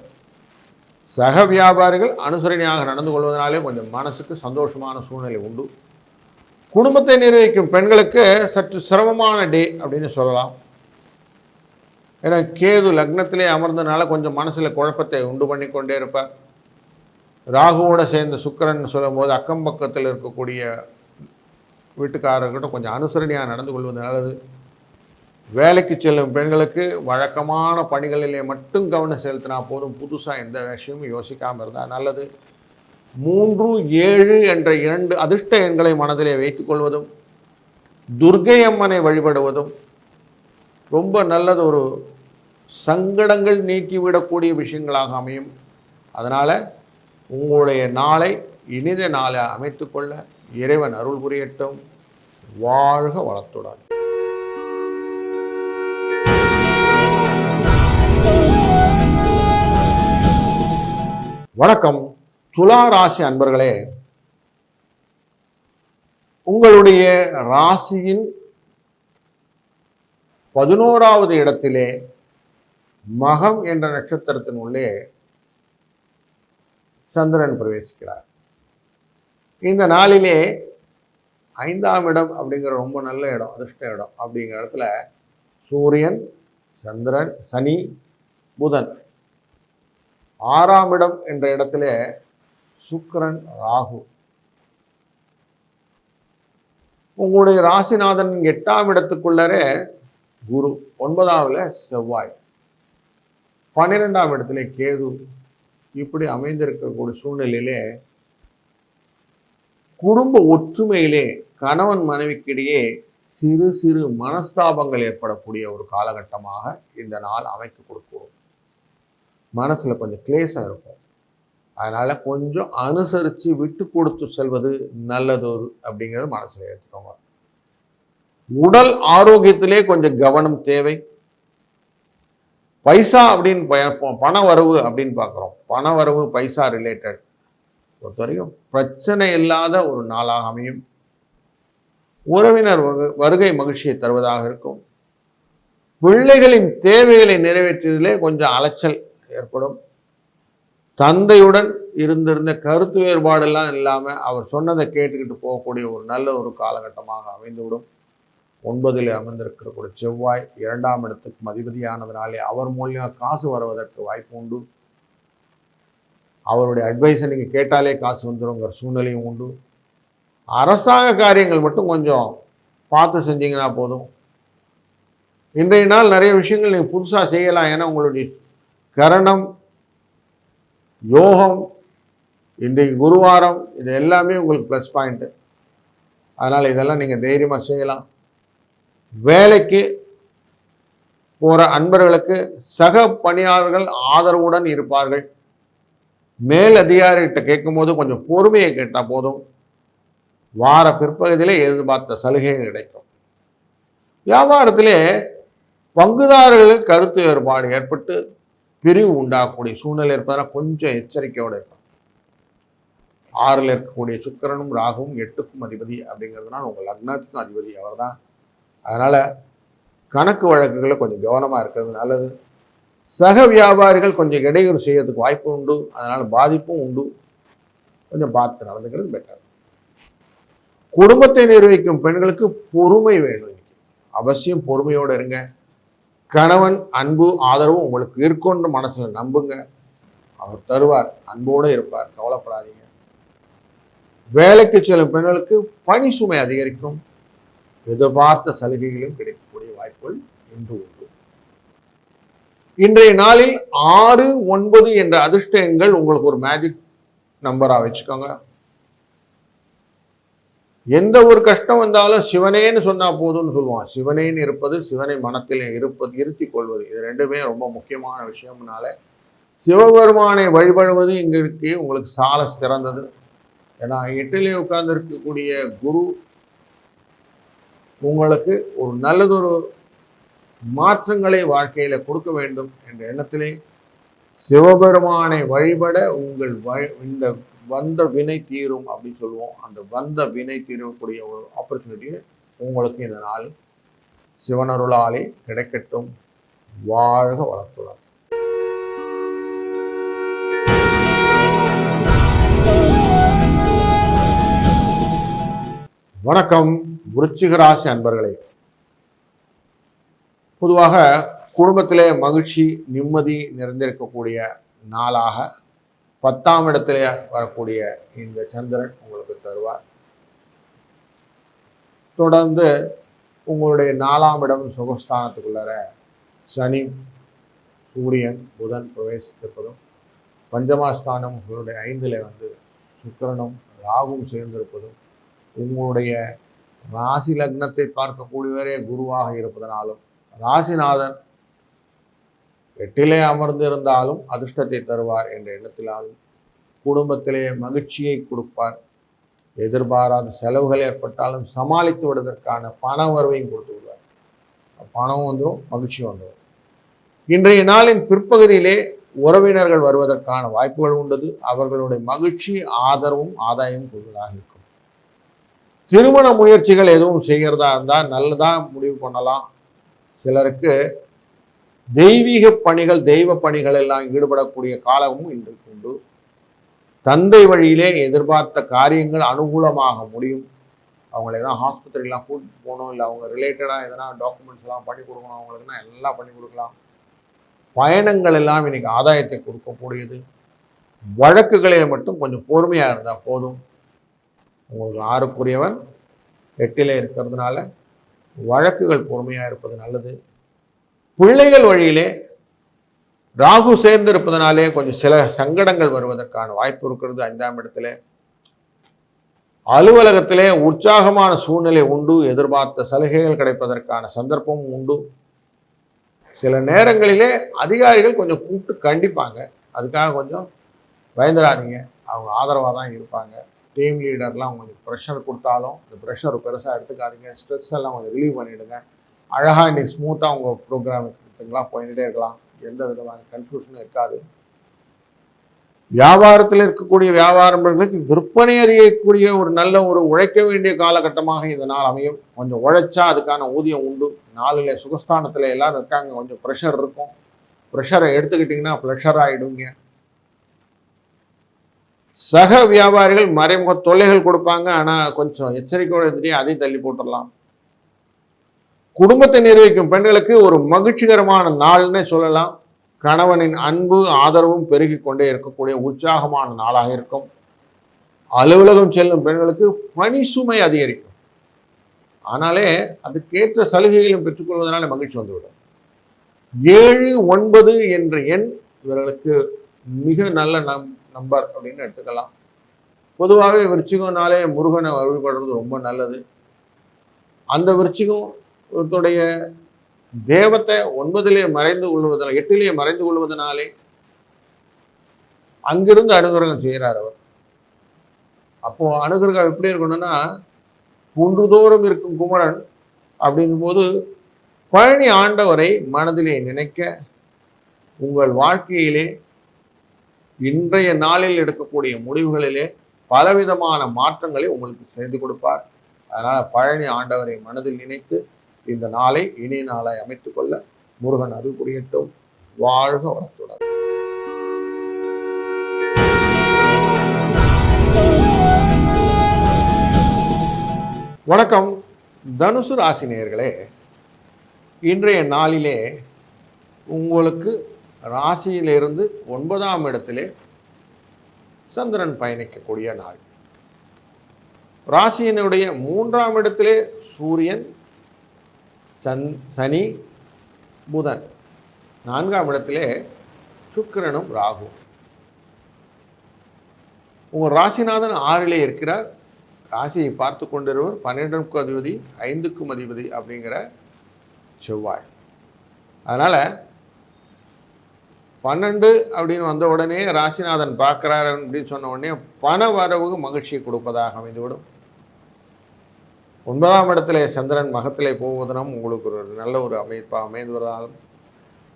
சக வியாபாரிகள் அனுசரணையாக நடந்து கொள்வதனாலே கொஞ்சம் மனசுக்கு சந்தோஷமான சூழ்நிலை உண்டு. குடும்பத்தை நிர்வகிக்கும் பெண்களுக்கு சற்று சிரமமான டே அப்படின்னு சொல்லலாம். ஏன்னா கேது லக்னத்திலே அமர்ந்தனால கொஞ்சம் மனசில் குழப்பத்தை உண்டு பண்ணி கொண்டே இருப்பார். ராகுவோடு சேர்ந்த சுக்கிரன் சொல்லும் போது அக்கம் பக்கத்தில் இருக்கக்கூடிய வீட்டுக்காரர்கிட்ட கொஞ்சம் அனுசரணையாக நடந்து கொள்வது நல்லது. வேலைக்கு செல்லும் பெண்களுக்கு வழக்கமான பணிகளிலே மட்டும் கவனம் செலுத்தினா போதும். புதுசாக எந்த விஷயமும் யோசிக்காமல் இருந்தால் நல்லது. 3, 7 என்ற 2 அதிர்ஷ்ட எண்களை மனதிலே வைத்துக் கொள்வதும் துர்க்கை அம்மனை வழிபடுவதும் ரொம்ப நல்லது. ஒரு சங்கடங்கள் நீக்கிவிடக்கூடிய விஷயங்களாக அமையும். அதனால் உங்களுடைய நாளை இனித நாளை அமைத்துக்கொள்ள இறைவன் அருள் புரியட்டும். வாழ்க வளத்துடன். வணக்கம் துலா ராசி அன்பர்களே, உங்களுடைய ராசியின் 11வது இடத்திலே மகம் என்ற நட்சத்திரத்தின் உள்ளே சந்திரன் பிரவேசிக்கிறார். இந்த நாளிலே 5ஆம் இடம் அப்படிங்கிற ரொம்ப நல்ல இடம், அதிர்ஷ்ட இடம் அப்படிங்கிற இடத்துல சூரியன், சந்திரன், சனி, புதன். 6ஆம் இடம் என்ற இடத்துல சுக்கிரன், ராகு. உங்களுடைய ராசிநாதன் 8ஆம் இடத்துக்குள்ளரே குரு, 9ஆவதுல செவ்வாய், 12ஆம் இடத்துல கேது. இப்படி அமைந்திருக்கக்கூடிய சூழ்நிலையிலே குடும்ப ஒற்றுமையிலே கணவன் மனைவிக்கிடையே சிறு சிறு மனஸ்தாபங்கள் ஏற்படக்கூடிய ஒரு காலகட்டமாக இந்த நாள் அமைக்க கொடுக்கும். மனசில் கொஞ்சம் கிளேசம் இருக்கும். அதனால் கொஞ்சம் அனுசரித்து விட்டு கொடுத்து செல்வது நல்லதொரு அப்படிங்கிறது மனசில் ஏற்றுக்கோங்க. உடல் ஆரோக்கியத்திலே கொஞ்சம் கவனம் தேவை. பைசா அப்படின்னு பண வரவு அப்படின்னு பார்க்குறோம். பண வரவு பைசா ரிலேட்டட் பொறுத்த வரைக்கும் பிரச்சனை இல்லாத ஒரு நாளாக அமையும். உறவினர் வருகை மகிழ்ச்சியை தருவதாக இருக்கும். பிள்ளைகளின் தேவைகளை நிறைவேற்றுவதிலே கொஞ்சம் அலைச்சல் ஏற்படும். தந்தையுடன் இருந்திருந்த கருத்து வேறுபாடெல்லாம் இல்லாமல் அவர் சொன்னதை கேட்டுக்கிட்டு போகக்கூடிய ஒரு நல்ல ஒரு காலகட்டமாக அமைந்துவிடும். 9ல் அமர்ந்திருக்கக்கூடிய செவ்வாய் 2ஆம் இடத்துக்கு அதிபதியானதுனாலே அவர் மூலியமாக காசு வருவதற்கு வாய்ப்பு உண்டு. அவருடைய அட்வைஸை நீங்கள் கேட்டாலே காசு வந்துடுங்கிற சூழ்நிலையும் உண்டு. அரசாங்க காரியங்கள் மட்டும் கொஞ்சம் பார்த்து செஞ்சீங்கன்னா போதும். இன்றைய நாள் நிறைய விஷயங்கள் நீங்கள் புதுசாக செய்யலாம். ஏன்னா உங்களுடைய கரணம், யோகம், இன்றைக்கு குருவாரம், இது எல்லாமே உங்களுக்கு ப்ளஸ் பாயிண்ட்டு. அதனால் இதெல்லாம் நீங்கள் தைரியமாக செய்யலாம். வேலைக்கு போகிற அன்பர்களுக்கு சக பணியாளர்கள் ஆதரவுடன் இருப்பார்கள். மேல் அதிகாரிகிட்ட கேட்கும்போது கொஞ்சம் பொறுமையை கேட்டால் போதும். வார பிற்பகுதியிலே எதிர்பார்த்த சலுகைகள் கிடைக்கும். வியாபாரத்திலே பங்குதாரர்கள் கருத்து வேறுபாடு ஏற்பட்டு பிரிவு உண்டாகக்கூடிய சூழ்நிலை இருப்பதனால் கொஞ்சம் எச்சரிக்கையோடு இருக்கும். 6ல் இருக்கக்கூடிய சுக்கிரனும் ராகுவும் 8க்கும் அதிபதி அப்படிங்கிறதுனால உங்கள் லக்னத்துக்கும் அதிபதி அவர் தான். அதனால் கணக்கு வழக்குகளில் கொஞ்சம் கவனமாக இருக்கிறது நல்லது. சக வியாபாரிகள் கொஞ்சம் இடையூறு செய்யறதுக்கு வாய்ப்பு உண்டு. அதனால் பாதிப்பும் உண்டு. கொஞ்சம் பார்த்து நடந்துக்கிறது பெட்டர். குடும்பத்தை நிர்வகிக்கும் பெண்களுக்கு பொறுமை வேணும். அவசியம் பொறுமையோடு இருங்க. கணவன் அன்பு ஆதரவு உங்களுக்கு இருக்குன்னு மனசில் நம்புங்க. அவர் தருவார், அன்போடு இருப்பார், கவலைப்படாதீங்க. வேலைக்கு செல்லும் பெண்களுக்கு பணி சுமை அதிகரிக்கும். எதிர்பார்த்த சலுகைகளும் கிடைக்கக்கூடிய வாய்ப்புகள் இன்று உண்டு. இன்றைய நாளில் 6, 9 என்ற அதிர்ஷ்ட எண்கள் உங்களுக்கு ஒரு மேஜிக் நம்பரா வச்சுக்கோங்க. எந்த ஒரு கஷ்டம் வந்தாலும் சிவனேன்னு சொன்னா போதும்னு சொல்லுவான். சிவனேன்னு இருப்பது, சிவனை மனத்தில் இருத்தி கொள்வது, இது ரெண்டுமே ரொம்ப முக்கியமான விஷயம்னால சிவபெருமானை வழிபடுவது இங்கே உங்களுக்கு சால சிறந்தது. ஏன்னா 8லே உட்கார்ந்து இருக்கக்கூடிய குரு உங்களுக்கு ஒரு நல்லதொரு மாற்றங்களை வாழ்க்கையில கொடுக்க வேண்டும் என்ற எண்ணத்திலே சிவபெருமானை வழிபட உங்கள் இந்த வந்த வினை தீரும் அப்படின்னு சொல்லுவோம். அந்த வந்த வினை தீரக்கூடிய ஒரு ஆப்பர்ச்சுனிட்டி உங்களுக்கு இந்த நாள் சிவனருளாலே கிடைக்கட்டும். வாழ்க வளர்த்துள்ளார். வணக்கம் விருச்சிக ராசி அன்பர்களே. பொதுவாக குடும்பத்திலே மகிழ்ச்சி நிம்மதி நிறைந்திருக்கக்கூடிய நாளாக 10ஆம் இடத்திலே வரக்கூடிய இந்த சந்திரன் உங்களுக்கு தருவார். தொடர்ந்து உங்களுடைய 4ஆம் இடம் சுகஸ்தானத்துக்குள்ளார சனி, சூரியன், புதன் பிரவேசித்திருப்பதும், பஞ்சமாஸ்தானம் உங்களுடைய 5ல் சுக்கிரனும் ராகுவும் சேர்ந்திருப்பதும், உங்களுடைய ராசி லக்னத்தை பார்க்கக்கூடியவரே குருவாக இருப்பதனாலும், ராசிநாதன் 8லே அமர்ந்திருந்தாலும் அதிர்ஷ்டத்தை தருவார் என்ற எண்ணத்திலாலும், குடும்பத்திலே மகிழ்ச்சியை கொடுப்பார். எதிர்பாராத செலவுகள் ஏற்பட்டாலும் சமாளித்து விடுவதற்கான பண வரவையும் கொடுத்து விடுவார். பணம் வந்துடும், மகிழ்ச்சி வந்துடும். இன்றைய நாளின் பிற்பகுதியிலே உறவினர்கள் வருவதற்கான வாய்ப்புகள் உண்டது. அவர்களுடைய மகிழ்ச்சி, ஆதரவும் ஆதாயமும் கொள்வதாக இருக்கும். திருமண முயற்சிகள் எதுவும் செய்கிறதா இருந்தால் நல்லதாக முடிவு பண்ணலாம். சிலருக்கு தெய்வீக பணிகள், தெய்வ பணிகள் எல்லாம் ஈடுபடக்கூடிய காலமும் இன்றைக்கு உண்டு. தந்தை வழியிலே எதிர்பார்த்த காரியங்கள் அனுகூலமாக முடியும். அவங்களை எல்லாம் ஹாஸ்பத்திரிலாம் கூட்டிட்டு போகணும், இல்லை அவங்க ரிலேட்டடாக எதனா டாக்குமெண்ட்ஸ் எல்லாம் பண்ணி கொடுக்கணும், அவங்களுக்குன்னா எல்லாம் பண்ணி கொடுக்கலாம். பயணங்கள் எல்லாம் இன்னைக்கு ஆதாயத்தை கொடுக்கக்கூடியது. வழக்குகளில் மட்டும் கொஞ்சம் பொறுமையாக இருந்தால் போதும். உங்களுக்கு 6க்குரியவன் 8லே இருக்கிறதுனால வழக்குகள் பொறுமையாக இருப்பது நல்லது. பிள்ளைகள் வழியிலே ராகு சேர்ந்து இருப்பதனாலே கொஞ்சம் சில சங்கடங்கள் வருவதற்கான வாய்ப்பு இருக்கிறது. 5ஆம் இடத்திலே அலுவலகத்திலே உற்சாகமான சூழ்நிலை உண்டு. எதிர்பார்த்த சலுகைகள் கிடைப்பதற்கான சந்தர்ப்பமும் உண்டு. சில நேரங்களிலே அதிகாரிகள் கொஞ்சம் கூப்பிட்டு கண்டிப்பாங்க. அதுக்காக கொஞ்சம் பயந்துடாதீங்க. அவங்க ஆதரவாக தான் இருப்பாங்க. டீம் லீடர்லாம் கொஞ்சம் ப்ரெஷர் கொடுத்தாலும் இந்த ப்ரெஷர் பெருசாக எடுத்துக்காதீங்க. ஸ்ட்ரெஸ் எல்லாம் கொஞ்சம் ரிலீவ் பண்ணிவிடுங்க. அழகாக இன்றைக்கி ஸ்மூத்தாக உங்கள் ப்ரோக்ராம் கொடுத்துங்களா போயிட்டே இருக்கலாம். எந்த விதமான கன்ஃபியூஷனும் இருக்காது. வியாபாரத்தில் இருக்கக்கூடிய வியாபாரங்களுக்கு விற்பனை அறியக்கூடிய ஒரு நல்ல ஒரு உழைக்க வேண்டிய காலகட்டமாக இந்த நாள் அமையும். கொஞ்சம் உழைச்சா அதுக்கான ஊதியம் உண்டு. நாளில் சுகஸ்தானத்தில் எல்லாரும் இருக்காங்க, கொஞ்சம் ப்ரெஷர் இருக்கும். ப்ரெஷரை எடுத்துக்கிட்டிங்கன்னா ப்ரெஷர் ஆகிடுங்க. சக வியாபாரிகள் மறைமுக தொல்லைகள் கொடுப்பாங்க, ஆனால் கொஞ்சம் எச்சரிக்கையோடு இருந்துட்டு அதையும் தள்ளி போட்டுடலாம். குடும்பத்தை நிர்வகிக்கும் பெண்களுக்கு ஒரு மகிழ்ச்சிகரமான நாள்னே சொல்லலாம். கணவனின் அன்பு ஆதரவும் பெருகி கொண்டே இருக்கக்கூடிய உற்சாகமான நாளாக இருக்கும். அலுவலகம் செல்லும் பெண்களுக்கு பணி சுமை அதிகரிக்கும். ஆனாலே அதுக்கேற்ற சலுகைகளும் பெற்றுக்கொள்வதனால மகிழ்ச்சி வந்துவிடும். 7, 9 என்ற எண் இவர்களுக்கு மிக நல்ல நம்பர் அப்படின்னு எடுத்துக்கலாம். பொதுவாகவே விருச்சிகம்னாலே முருகனை வழிபடுறது ரொம்ப நல்லது. அந்த விருச்சிகத்துடைய தேவத்தை 9 மறைந்து கொள்வதனால 8 மறைந்து கொள்வதனாலே அங்கிருந்து அனுகிரகம் செய்கிறார் அவர். அப்போ அனுகிரகம் எப்படி இருக்கணும்னா, குன்றுதோறும் இருக்கும் குமரன் அப்படிங்கும் போது பழனி ஆண்டவரை மனதிலே நினைக்க உங்கள் வாழ்க்கையிலே இன்றைய நாளில் எடுக்கக்கூடிய முடிவுகளிலே பலவிதமான மாற்றங்களை உங்களுக்கு செய்து கொடுப்பார். அதனால பழனி ஆண்டவரை மனதில் நினைத்து இந்த நாளை இனிய நாளை அமைத்துக் கொள்ள முருகன் அருள் புரியட்டும். வாழ்க வளத்துடன். வணக்கம் தனுசு ராசி நேயர்களே, இன்றைய நாளிலே உங்களுக்கு ராசியிலிருந்து 9ஆம் இடத்திலே சந்திரன் பயணிக்கக்கூடிய நாள். ராசியினுடைய 3ஆம் இடத்திலே சூரியன், சனி, புதன், 4ஆம் இடத்திலே சுக்கிரனும் ராகு. உங்கள் ராசிநாதன் 6லே இருக்கிறார். ராசியை பார்த்து கொண்டிருவர் 12க்கும் அதிபதி 5க்கும் அதிபதி அப்படிங்கிற செவ்வாய். அதனால் 12 அப்படின்னு வந்த உடனே ராசிநாதன் பார்க்குறாரு அப்படின்னு சொன்ன உடனே பண வரவுக்கு மகிழ்ச்சியை கொடுப்பதாக அமைந்துவிடும். 9ஆம் இடத்துல சந்திரன் மகத்திலே போவதனும் உங்களுக்கு ஒரு நல்ல ஒரு அமைப்பாக அமைந்துவதாலும்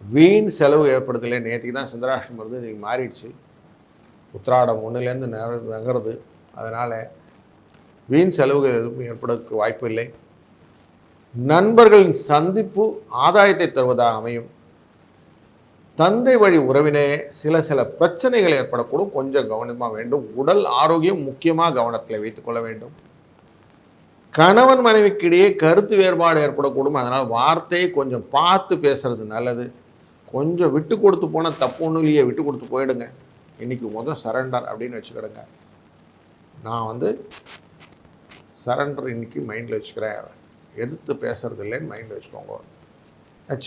வீண் செலவு ஏற்படுத்தலை. நேற்றுக்கு தான் சந்திராஷ்டம் வருது, இன்றைக்கி மாறிடுச்சு. உத்திராடம் 1லேருந்து நகருது. அதனால் வீண் செலவுகள் எதுவும் ஏற்படுவதற்கு வாய்ப்பு இல்லை. நண்பர்களின் சந்திப்பு ஆதாயத்தை தருவதாக அமையும். தந்தை வழி உறவினே சில பிரச்சனைகள் ஏற்படக்கூடும், கொஞ்சம் கவனமாக வேண்டும். உடல் ஆரோக்கியம் முக்கியமாக கவனத்தில் வைத்துக்கொள்ள வேண்டும். கணவன் மனைவிக்கிடையே கருத்து வேறுபாடு ஏற்படக்கூடும். அதனால் வார்த்தையை கொஞ்சம் பார்த்து பேசுறது நல்லது. கொஞ்சம் விட்டு கொடுத்து போனால் தப்பு ஒன்றும் இல்லையே, விட்டு கொடுத்து போயிடுங்க. இன்றைக்கி சரண்டர் அப்படின்னு வச்சுக்கிடுங்க. நான் சரண்டர் இன்றைக்கி மைண்டில் வச்சுக்கிறேன், எதிர்த்து பேசுறது இல்லைன்னு மைண்டில் வச்சுக்கோங்க.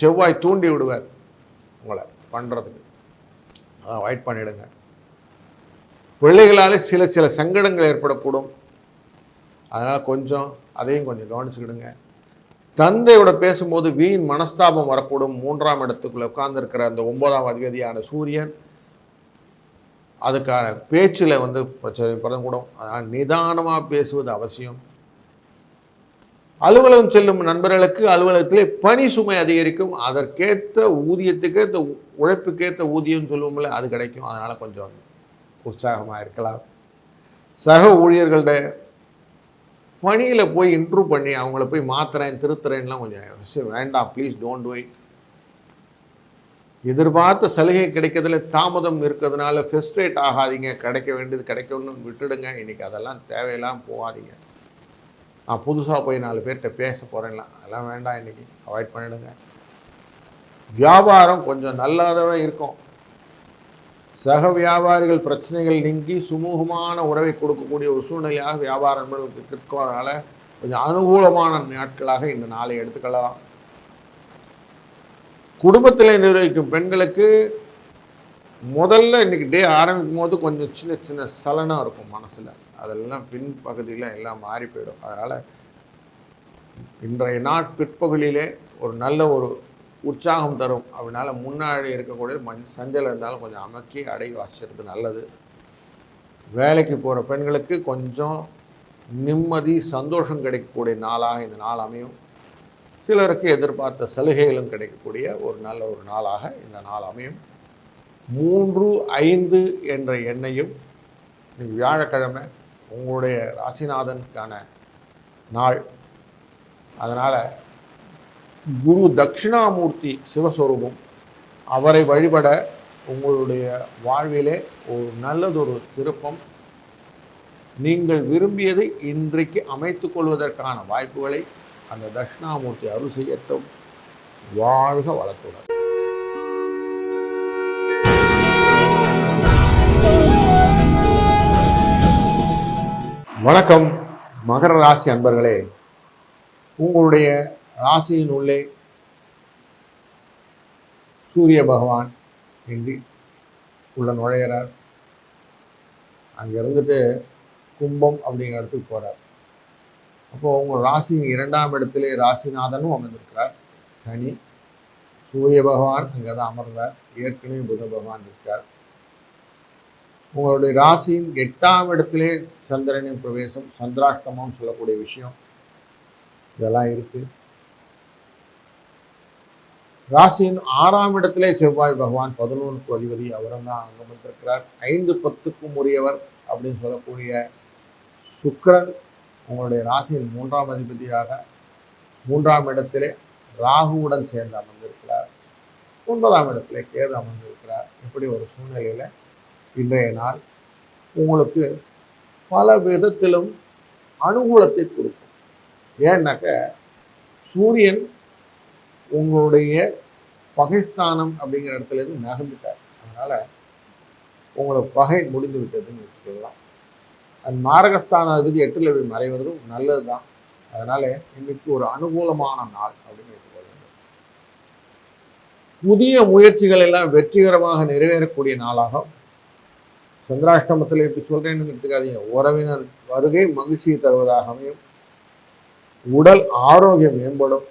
செவ்வாய் தூண்டி விடுவார் உங்களை பண்ணுறதுக்கு, அதை அவாய்ட் பண்ணிவிடுங்க. பிள்ளைகளால் சில சங்கடங்கள் ஏற்படக்கூடும். அதனால் அதையும் கொஞ்சம் கவனிச்சுக்கிடுங்க. தந்தையோட பேசும்போது வீண் மனஸ்தாபம் வரக்கூடும். 3ஆம் இடத்துக்குள்ளே உட்கார்ந்துருக்கிற அந்த 9ஆம் அதிபதியான சூரியன் அதுக்கான பேச்சில் பிரச்சனை படக்கூடும். அதனால் நிதானமாக பேசுவது அவசியம். அலுவலகம் செல்லும் நண்பர்களுக்கு அலுவலகத்திலே பணி சுமை அதிகரிக்கும். அதற்கேற்ற ஊதியத்துக்கேற்ற உழைப்புக்கேற்ற ஊதியம் சொல்லுவோம்ல, அது கிடைக்கும். அதனால் கொஞ்சம் உற்சாகமாக இருக்கலாம். சக ஊழியர்களோட பணியில் போய் இன்ட்ரூவ் பண்ணி அவங்கள போய் மாற்றுறேன் திருத்துறேன்லாம் கொஞ்சம் வேண்டாம், ப்ளீஸ் டோன்ட் டூ இட். எதிர்பார்த்த சலுகை கிடைக்கிறதுல தாமதம் இருக்கிறதுனால ஃப்ரஸ்ட்ரேட் ஆகாதீங்க. கிடைக்க வேண்டியது கிடைக்கணும்னு விட்டுடுங்க. இன்றைக்கி அதெல்லாம் தேவையெல்லாம் போகாதீங்க. நான் புதுசாக போய் 4 பேர்கிட்ட பேச போகிறேன்லாம் அதெல்லாம் வேண்டாம், இன்றைக்கி அவாய்ட் பண்ணிவிடுங்க. வியாபாரம் கொஞ்சம் நல்லாதவே இருக்கும். சக வியாபாரிகள் பிரச்சனைகள் நீங்கி சுமூகமான உறவை கொடுக்கக்கூடிய ஒரு சூழ்நிலையாக வியாபாரம் இருக்கும். அதனால் கொஞ்சம் அனுகூலமான நாட்களாக இந்த நாளை எடுத்துக்கலாம். குடும்பத்தில் நிர்வகிக்கும் பெண்களுக்கு முதல்ல இன்றைக்கி டே ஆரம்பிக்கும் போது கொஞ்சம் சின்ன சலனம் இருக்கும் மனசில். அதெல்லாம் பின்பகுதியில் எல்லாம் மாறி போயிடும். அதனால் இன்றைய பிற்பகுதியிலே ஒரு நல்ல ஒரு உற்சாகம் தரும். அப்படினால முன்னாடி இருக்கக்கூடிய சஞ்சலம் இருந்தாலும் கொஞ்சம் அமக்கி அடங்கி வச்சுறது நல்லது. வேலைக்கு போகிற பெண்களுக்கு கொஞ்சம் நிம்மதி சந்தோஷம் கிடைக்கக்கூடிய நாளாக இந்த நாள் அமையும். சிலருக்கு எதிர்பார்த்த சலுகைகளும் கிடைக்கக்கூடிய ஒரு நல்ல ஒரு நாளாக இந்த நாள் அமையும். 3-5 என்ற எண்ணையும் இன்னைக்கு வியாழக்கிழமை உங்களுடைய ராசிநாதனுக்கான நாள். அதனால் குரு தட்சிணாமூர்த்தி சிவஸ்வரூபம், அவரை வழிபட உங்களுடைய வாழ்விலே ஒரு நல்லதொரு திருப்பம், நீங்கள் விரும்பியதை இன்றைக்கு அமைத்து கொள்வதற்கான வாய்ப்புகளை அந்த தட்சிணாமூர்த்தி அருள் செய்யட்டும். வாழ்க வளத்துடன். வணக்கம் மகர ராசி அன்பர்களே. உங்களுடைய ராசியின் உள்ளே சூரிய பகவான் இன்றி உள்ள நுழையிறார். அங்கே இருந்துட்டு கும்பம் அப்படிங்கிற இடத்துக்கு போகிறார். அப்போது உங்கள் ராசியின் 2ஆம் இடத்திலே ராசிநாதனும் அமர்ந்திருக்கிறார் சனி. சூரிய பகவான் அங்கே தான் அமர்ந்தார். ஏற்கனவே புத பகவான் இருக்கார். உங்களுடைய ராசியின் 8ஆம் இடத்திலே சந்திரனின் பிரவேசம், சந்திராஷ்டமம் சொல்லக்கூடிய விஷயம் இதெல்லாம் இருக்குது. ராசியின் 6ஆம் இடத்திலே செவ்வாய் பகவான் 11க்கு அதிபதி, அவரும் தான் அங்கே அமர்ந்திருக்கிறார். 5-10க்கும் உரியவர் அப்படின்னு சொல்லக்கூடிய சுக்கிரன் உங்களுடைய ராசியின் 3ஆம் அதிபதியாக 3ஆம் இடத்திலே ராகுவுடன் சேர்ந்து அமர்ந்திருக்கிறார். 9ஆம் இடத்திலே கேது அமர்ந்திருக்கிறார். இப்படி ஒரு சூழ்நிலையில் இன்றைய நாள் உங்களுக்கு பல விதத்திலும் அனுகூலத்தை கொடுக்கும். ஏன்னாக்க சூரியன் உங்களுடைய பகைஸ்தானம் அப்படிங்கிற இடத்துலேருந்து நகர்ந்துட்டார். அதனால் உங்களுக்கு பகை முடிந்து விட்டதுன்னு வச்சுக்கலாம். அது மாரகஸ்தான அதிபதி 8ல் போய் மறைவதும் நல்லது தான். அதனால் இன்னைக்கு ஒரு அனுகூலமான நாள் அப்படின்னு வைத்துக்கொள்ள வேண்டும். புதிய முயற்சிகள் எல்லாம் வெற்றிகரமாக நிறைவேறக்கூடிய நாளாகும். சந்திராஷ்டமத்தில் எப்படி சொல்கிறேன்னு எடுத்துக்காதீங்க. உறவினர் வருகை மகிழ்ச்சியை தருவதாகவும், உடல் ஆரோக்கியம் மேம்படும்,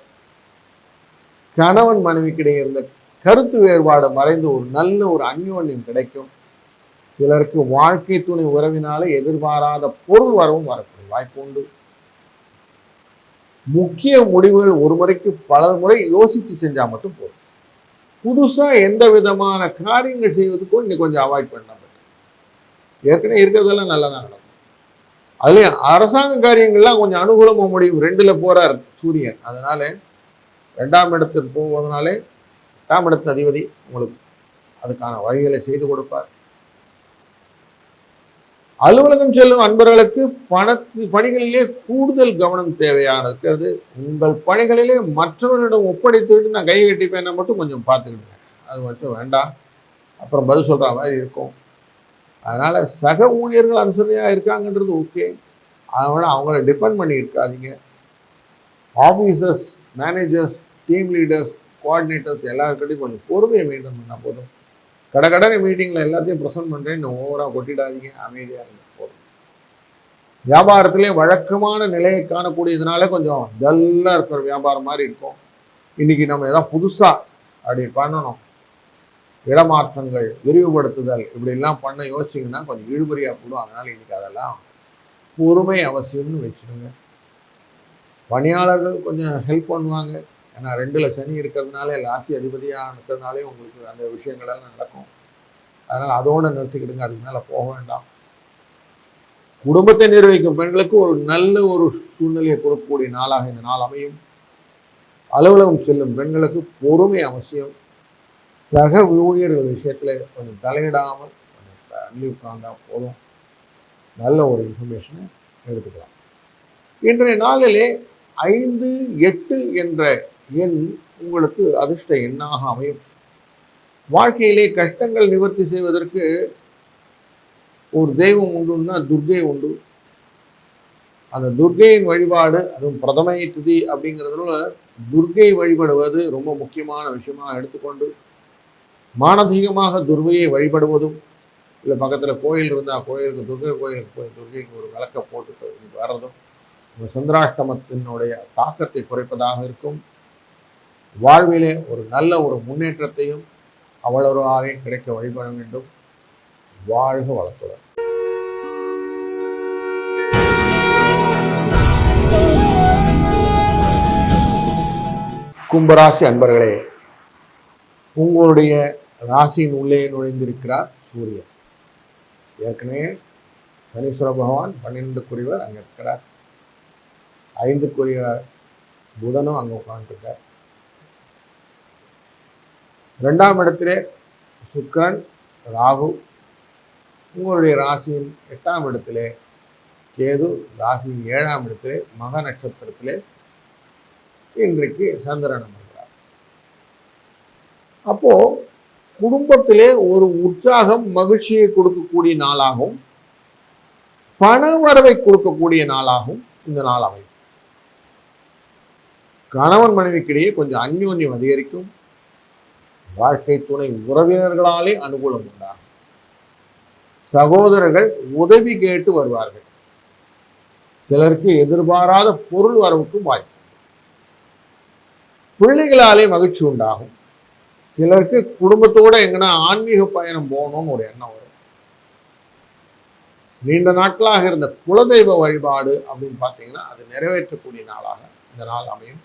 கணவன் மனைவிக்கிடையே இருந்த கருத்து வேறுபாடு மறைந்து ஒரு நல்ல ஒரு அந்யோன்யம் கிடைக்கும். சிலருக்கு வாழ்க்கை துணை உறவினாலே எதிர்பாராத பொருள் வரவும் வரக்கூடிய வாய்ப்பு உண்டு. முக்கிய முடிவுகள் ஒரு முறைக்கு பல முறை யோசிச்சு செஞ்சா மட்டும் போதும். புதுசா எந்த விதமான காரியங்கள் செய்வதுக்கும் இன்னைக்கு கொஞ்சம் அவாய்ட் பண்ண பറ്റുம். ஏற்கனவே இருக்கிறதெல்லாம் நல்லா தான் நடக்கும். அதுலயும் அரசாங்க காரியங்கள்லாம் கொஞ்சம் அனுகூலமாக முடியும். 2ல் போறார் சூரியன். அதனால 2ஆம் இடத்துக்கு போவதனாலே 8ஆம் இடத்து அதிபதி உங்களுக்கு அதுக்கான வழிகளை செய்து கொடுப்பார். அலுவலகம் செல்லும் அன்பர்களுக்கு பணிகளிலே கூடுதல் கவனம் தேவையான இருக்கிறது. உங்கள் பணிகளிலே மற்றவர்களிடம் ஒப்படைத்துவிட்டு நான் கை கட்டிப்பேன் மட்டும் கொஞ்சம் பார்த்துக்கிடுங்க. அது மட்டும் வேண்டாம், அப்புறம் பதில் சொல்கிற மாதிரி இருக்கும். அதனால் சக ஊழியர்கள் அனுசரணையாக இருக்காங்கன்றது ஓகே. அதனால் அவங்கள டிபெண்ட் பண்ணி இருக்காதீங்க. Officers, managers, team leaders, coordinators எல்லாருக்கிட்டையும் கொஞ்சம் பொறுமையை மெயின்டைன் பண்ணால் போதும். கடை மீட்டிங்கில் எல்லாத்தையும் ப்ரெசென்ட் பண்ணுறேன்னு ஓவராக கொட்டிடாதீங்க. அமைதியாக இருங்க போதும். வியாபாரத்திலே வழக்கமான நிலையை காணக்கூடியதுனால கொஞ்சம் டல்லாக இருக்கிற வியாபாரம் மாதிரி இருக்கும். இன்றைக்கி நம்ம எதாவது புதுசாக அப்படி பண்ணணும், இடமாற்றங்கள், விரிவுபடுத்துதல் இப்படிலாம் பண்ண யோசிச்சிங்கன்னா கொஞ்சம் இழுபறியாக போடும். அதனால் இன்றைக்கி அதெல்லாம் பொறுமை அவசியம்னு வச்சுடுங்க. பணியாளர்கள் கொஞ்சம் ஹெல்ப் பண்ணுவாங்க. ஏன்னா 2ல் சனி இருக்கிறதுனால ராசி அதிபதியாக இருக்கிறதுனாலே உங்களுக்கு அந்த விஷயங்களெல்லாம் நடக்கும். அதனால் அதோடு நிறுத்திக்கிடுங்க, அதுக்கு மேலே போக வேண்டாம். குடும்பத்தை நிர்வகிக்கும் பெண்களுக்கு ஒரு நல்ல ஒரு சூழ்நிலையை கொடுக்கக்கூடிய நாளாக இந்த நாள் அமையும். அலுவலகம் செல்லும் பெண்களுக்கு பொறுமை அவசியம். சக ஊழியர்கள் விஷயத்தில் கொஞ்சம் தலையிடாமல் கொஞ்சம் தள்ளி உட்கார்ந்தா போதும். நல்ல ஒரு இன்ஃபர்மேஷனை எடுத்துக்கலாம். இன்றைய நாளிலே 5-8 என்ற எண் உங்களுக்கு அதிர்ஷ்ட எண்ணாக அமையும். வாழ்க்கையிலே கஷ்டங்கள் நிவர்த்தி செய்வதற்கு ஒரு தெய்வம் உண்டுன்னா துர்கை உண்டு. அந்த துர்கையின் வழிபாடு, அதுவும் பிரதமை திதி அப்படிங்கிறதுனால துர்கை வழிபடுவது ரொம்ப முக்கியமான விஷயமாக எடுத்துக்கொண்டு மானசீகமாக துர்கையை வழிபடுவதும், இல்லை பக்கத்தில் கோயில் இருந்தால் கோயிலுக்கு துர்கை கோயிலுக்கு போய் துர்கைக்கு ஒரு விளக்கை போட்டுட்டு வர்றதும் சந்திராஷ்டமத்தினுடைய தாக்கத்தை குறைப்பதாக இருக்கும். வாழ்விலே ஒரு நல்ல ஒரு முன்னேற்றத்தையும் அவளொருவாரே கிடைக்க வழிபட வேண்டும். வாழ்க வளத்துடன். கும்பராசி அன்பர்களே, உங்களுடைய ராசியின் உள்ளே நுழைந்திருக்கிறார் சூரியன். ஏற்கனவே சனீஸ்வர பகவான் 12க்குரியவர் அங்கே இருக்கிறார். 5க்குரிய புதனும் அங்கே உட்காந்துருக்கார். 2ஆம் இடத்திலே சுக்கிரன், ராகு, உங்களுடைய ராசியின் 8ஆம் இடத்திலே கேது, ராசியின் 7ஆம் இடத்திலே மக நட்சத்திரத்திலே இன்றைக்கு சந்திரன் அமர்கிறார். அப்போ குடும்பத்திலே ஒரு உற்சாகம், மகிழ்ச்சியை கொடுக்கக்கூடிய நாளாகவும் பண வரவை கொடுக்கக்கூடிய நாளாகவும் இந்த நாள் அமையும். கணவன் மனைவிக்கிடையே கொஞ்சம் அந்யோன்யம் அதிகரிக்கும். வாழ்க்கை துணை உறவினர்களாலே அனுகூலம் உண்டாகும். சகோதரர்கள் உதவி கேட்டு வருவார்கள். சிலருக்கு எதிர்பாராத பொருள் வரவுக்கும் வாய்ப்பு. பிள்ளைகளாலே மகிழ்ச்சி உண்டாகும். சிலருக்கு குடும்பத்தோட எங்கன்னா ஆன்மீக பயணம் போகணும்னு ஒரு எண்ணம் வரும். நீண்ட நாட்களாக இருந்த குலதெய்வ வழிபாடு அப்படின்னு பார்த்தீங்கன்னா அது நிறைவேற்றக்கூடிய நாளாக இந்த நாள் அமையும்.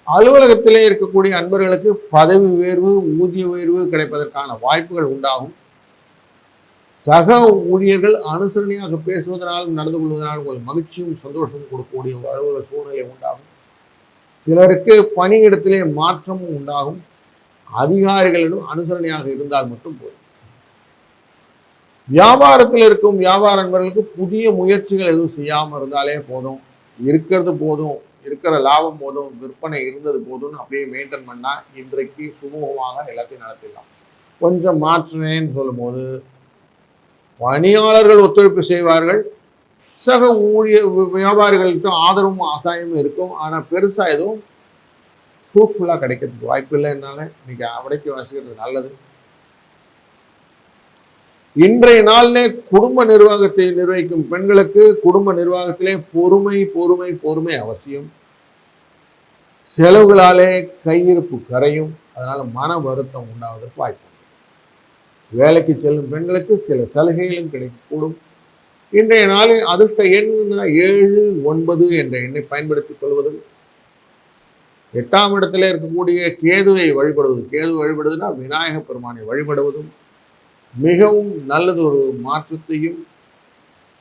அலுவலகத்திலே இருக்கக்கூடிய அன்பர்களுக்கு பதவி உயர்வு, ஊதிய உயர்வு கிடைப்பதற்கான வாய்ப்புகள் உண்டாகும். சக ஊழியர்கள் அனுசரணையாக பேசுவதனாலும் நடந்து கொள்வதனாலும் உங்களுக்கு மகிழ்ச்சியும் சந்தோஷமும் கொடுக்கக்கூடிய ஒரு அலுவலக சூழ்நிலை உண்டாகும். சிலருக்கு பணியிடத்திலே மாற்றமும் உண்டாகும். அதிகாரிகளிடம் அனுசரணையாக இருந்தால் மட்டும் போதும். வியாபாரத்தில் இருக்கும் வியாபார நண்பர்களுக்கு புதிய முயற்சிகள் எதுவும் செய்யாமல் இருந்தாலே போதும். இருக்கிறது போதும், இருக்கிற லாபம் போதும், விற்பனை இருந்தது போதும்னு அப்படியே மெயின்டைன் பண்ணால் இன்றைக்கு சுமூகமாக எல்லாத்தையும் நடத்திடலாம். கொஞ்சம் மாற்றினேன்னு சொல்லும் போது பணியாளர்கள் ஒத்துழைப்பு செய்வார்கள். சக வியாபாரிகளுக்கு ஆதரவும் ஆதாயமும் இருக்கும். ஆனால் பெருசாக எதுவும் ஃப்ரூட்ஃபுல்லாக கிடைக்கிறதுக்கு வாய்ப்பு இல்லைனால இன்னைக்கு அடைக்கி வாசிக்கிறது நல்லது. இன்றைய நாளிலே குடும்ப நிர்வாகத்தை நிர்வகிக்கும் பெண்களுக்கு குடும்ப நிர்வாகத்திலே பொறுமை பொறுமை பொறுமை அவசியம். செலவுகளாலே கையிருப்பு கரையும். அதனால மன வருத்தம் உண்டாவதற்கு வாய்ப்பு. வேலைக்கு செல்லும் பெண்களுக்கு சில சலுகைகளும் கிடைக்கக்கூடும். இன்றைய நாளில் அதிர்ஷ்ட எண் 7, 9 என்ற எண்ணை பயன்படுத்திக் கொள்வதும், 8ஆம் இடத்துல இருக்கக்கூடிய கேதுவை வழிபடுவது, கேது வழிபடுவதுன்னா விநாயக பெருமானை வழிபடுவதும் மிகவும் நல்லது. ஒரு மாற்றத்தையும்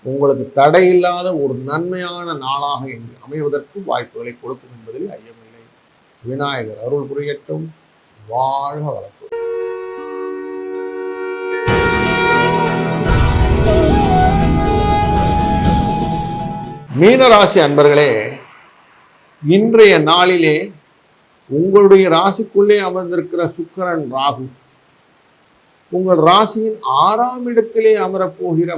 உங்களுக்கு தடையில்லாத ஒரு நன்மையான நாளாக அமைவதற்கு வாய்ப்புகளை கொடுக்கும் என்பதில் ஐயமில்லை. விநாயகர் அருள் புரியட்டும். வாழ்க வளர்ப்பு. மீனராசி அன்பர்களே, இன்றைய நாளிலே உங்களுடைய ராசிக்குள்ளே அமர்ந்திருக்கிற சுக்கிரன், ராகு, உங்கள் ராசியின் 6ஆம் இடத்திலே அமரப்போகிற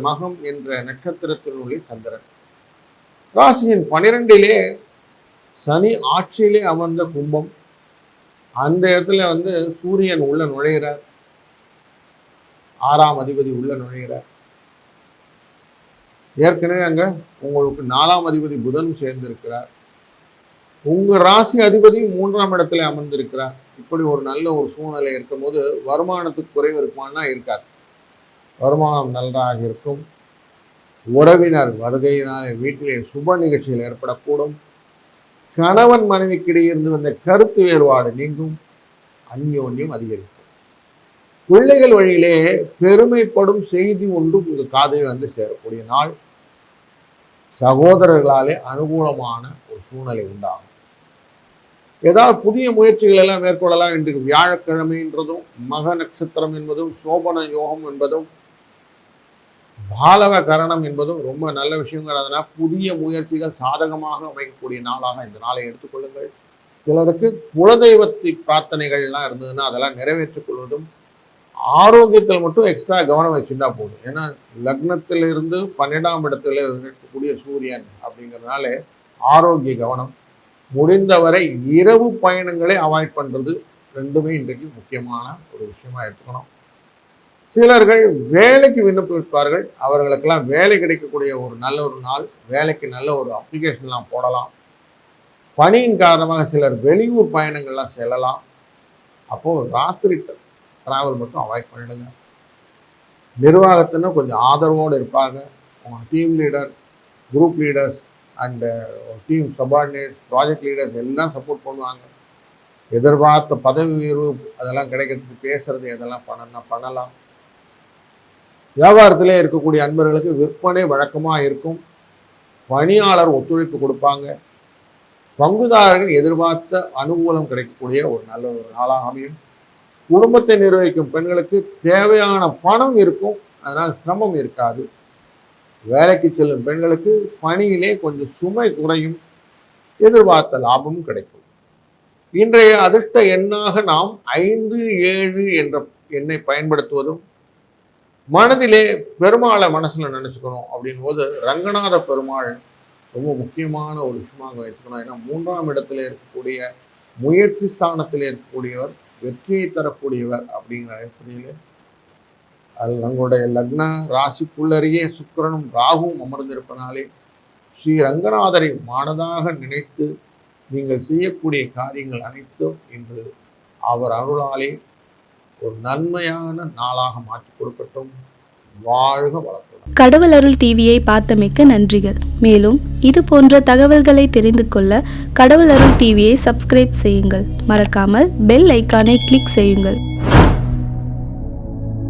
மகம் என்ற நட்சத்திரத்தினுடைய சந்திரன், ராசியின் 12லே சனி ஆட்சியிலே அமர்ந்த கும்பம், அந்த இடத்துல சூரியன் உள்ள நுழைகிறார். 6ஆம் அதிபதி உள்ள நுழைகிறார். ஏற்கனவே அங்க உங்களுக்கு 4ஆம் அதிபதி புதன் சேர்ந்திருக்கிறார். உங்க ராசி அதிபதி 3ஆம் இடத்துல அமர்ந்திருக்கிறார். இப்படி ஒரு நல்ல ஒரு சூழ்நிலை இருக்கும் போது வருமானத்துக்கு குறைவு இருக்குமானா இருக்காது. வருமானம் நன்றாக இருக்கும். உறவினர் வருகையினாலே வீட்டிலே சுப நிகழ்ச்சிகள் ஏற்படக்கூடும். கணவன் மனைவிக்கிடையே இருந்து வந்த கருத்து வேறுபாடு நீங்கும். அந்யோன்யம் அதிகரிக்கும். பிள்ளைகள் வழியிலே பெருமைப்படும் செய்தி ஒன்று உங்கள் காதை சேரக்கூடிய நாள். சகோதரர்களாலே அனுகூலமான ஒரு சூழ்நிலை உண்டாகும். ஏதாவது புதிய முயற்சிகள் எல்லாம் மேற்கொள்ளலாம். இன்றைக்கு வியாழக்கிழமைன்றதும் மக நட்சத்திரம் என்பதும் சோபன யோகம் என்பதும் பாலவ கரணம் என்பதும் ரொம்ப நல்ல விஷயங்கிறதுனா புதிய முயற்சிகள் சாதகமாக அமைக்கக்கூடிய நாளாக இந்த நாளை எடுத்துக்கொள்ளுங்கள். சிலருக்கு குலதெய்வத்தை பிரார்த்தனைகள்லாம் இருந்ததுன்னா அதெல்லாம் நிறைவேற்றிக் கொள்வதும், ஆரோக்கியத்தில் மட்டும் எக்ஸ்ட்ரா கவனம் வச்சுட்டா போதும். ஏன்னா லக்னத்திலிருந்து 12ஆம் இடத்துல இருக்கக்கூடிய சூரியன் அப்படிங்கிறதுனால ஆரோக்கிய கவனம். முடிந்தவரை இரவு பயணங்களை அவாய்ட் பண்ணுறது ரெண்டுமே இன்றைக்கு முக்கியமான ஒரு விஷயமா எடுத்துக்கணும். சிலர்கள் வேலைக்கு விண்ணப்பிப்பார்கள். அவர்களுக்கெல்லாம் வேலை கிடைக்கக்கூடிய ஒரு நல்ல ஒரு நாள். வேலைக்கு நல்ல ஒரு அப்ளிகேஷன்லாம் போடலாம். பணியின் காரணமாக சிலர் வெளியூர் பயணங்கள்லாம் செல்லலாம். அப்போது ராத்திரி டிராவல் மட்டும் அவாய்ட் பண்ணிடுங்க. நிர்வாகத்தினர் கொஞ்சம் ஆதரவோடு இருப்பாங்க. உங்கள் team leader, group leaders and team subordinates, project leaders எல்லாம் சப்போர்ட் பண்ணுவாங்க. எதிர்பார்த்த பதவி உயர்வு அதெல்லாம் கிடைக்கிறதுக்கு பேசுறது எதெல்லாம் பண்ணலாம். வியாபாரத்திலே இருக்கக்கூடிய அன்பர்களுக்கு விற்பனை வழக்கமாக இருக்கும். பணியாளர் ஒத்துழைப்பு கொடுப்பாங்க. பங்குதாரர்கள் எதிர்பார்த்த அனுகூலம் கிடைக்கக்கூடிய ஒரு நல்ல ஒரு நாளாக அமையும். குடும்பத்தை நிர்வகிக்கும் பெண்களுக்கு தேவையான பணம் இருக்கும், அதனால் சிரமம் இருக்காது. வேலைக்கு செல்லும் பெண்களுக்கு பணியிலே கொஞ்சம் சுமை குறையும், எதிர்பார்த்த லாபமும் கிடைக்கும். இன்றைய அதிர்ஷ்ட எண்ணாக நாம் 5, 7 என்ற எண்ணை பயன்படுத்துவதும், மனதிலே பெருமாளை மனசுல நினைச்சுக்கணும் அப்படின் போது ரங்கநாத பெருமாள் ரொம்ப முக்கியமான ஒரு விஷயமாக வச்சுக்கணும். ஏன்னா 3ஆம் இடத்துல இருக்கக்கூடிய முயற்சி ஸ்தானத்தில் இருக்கக்கூடியவர், வெற்றியை தரக்கூடியவர் அப்படிங்கிற அடிப்படையில் அது நம்மளுடைய லக்ன ராசிக்குள்ளறியே சுக்கிரனும் ராகுவும் அமர்ந்திருப்பனாலே ஸ்ரீ ரங்கநாதரை மானதாக நினைத்து நீங்கள் செய்யக்கூடிய காரியங்கள் அனைத்தும் இன்று அவர் அருளாலே ஒரு நன்மையான நாளாக மாற்றி கொடுக்கட்டும். வாழ்க வளர்க்கட்டும். கடவுள் அருள் டிவியை பார்த்தமைக்கு நன்றிகள். மேலும் இது போன்ற தகவல்களை தெரிந்து கொள்ள கடவுள் அருள் டிவியை சப்ஸ்கிரைப் செய்யுங்கள். மறக்காமல் பெல் ஐக்கானை கிளிக் செய்யுங்கள்.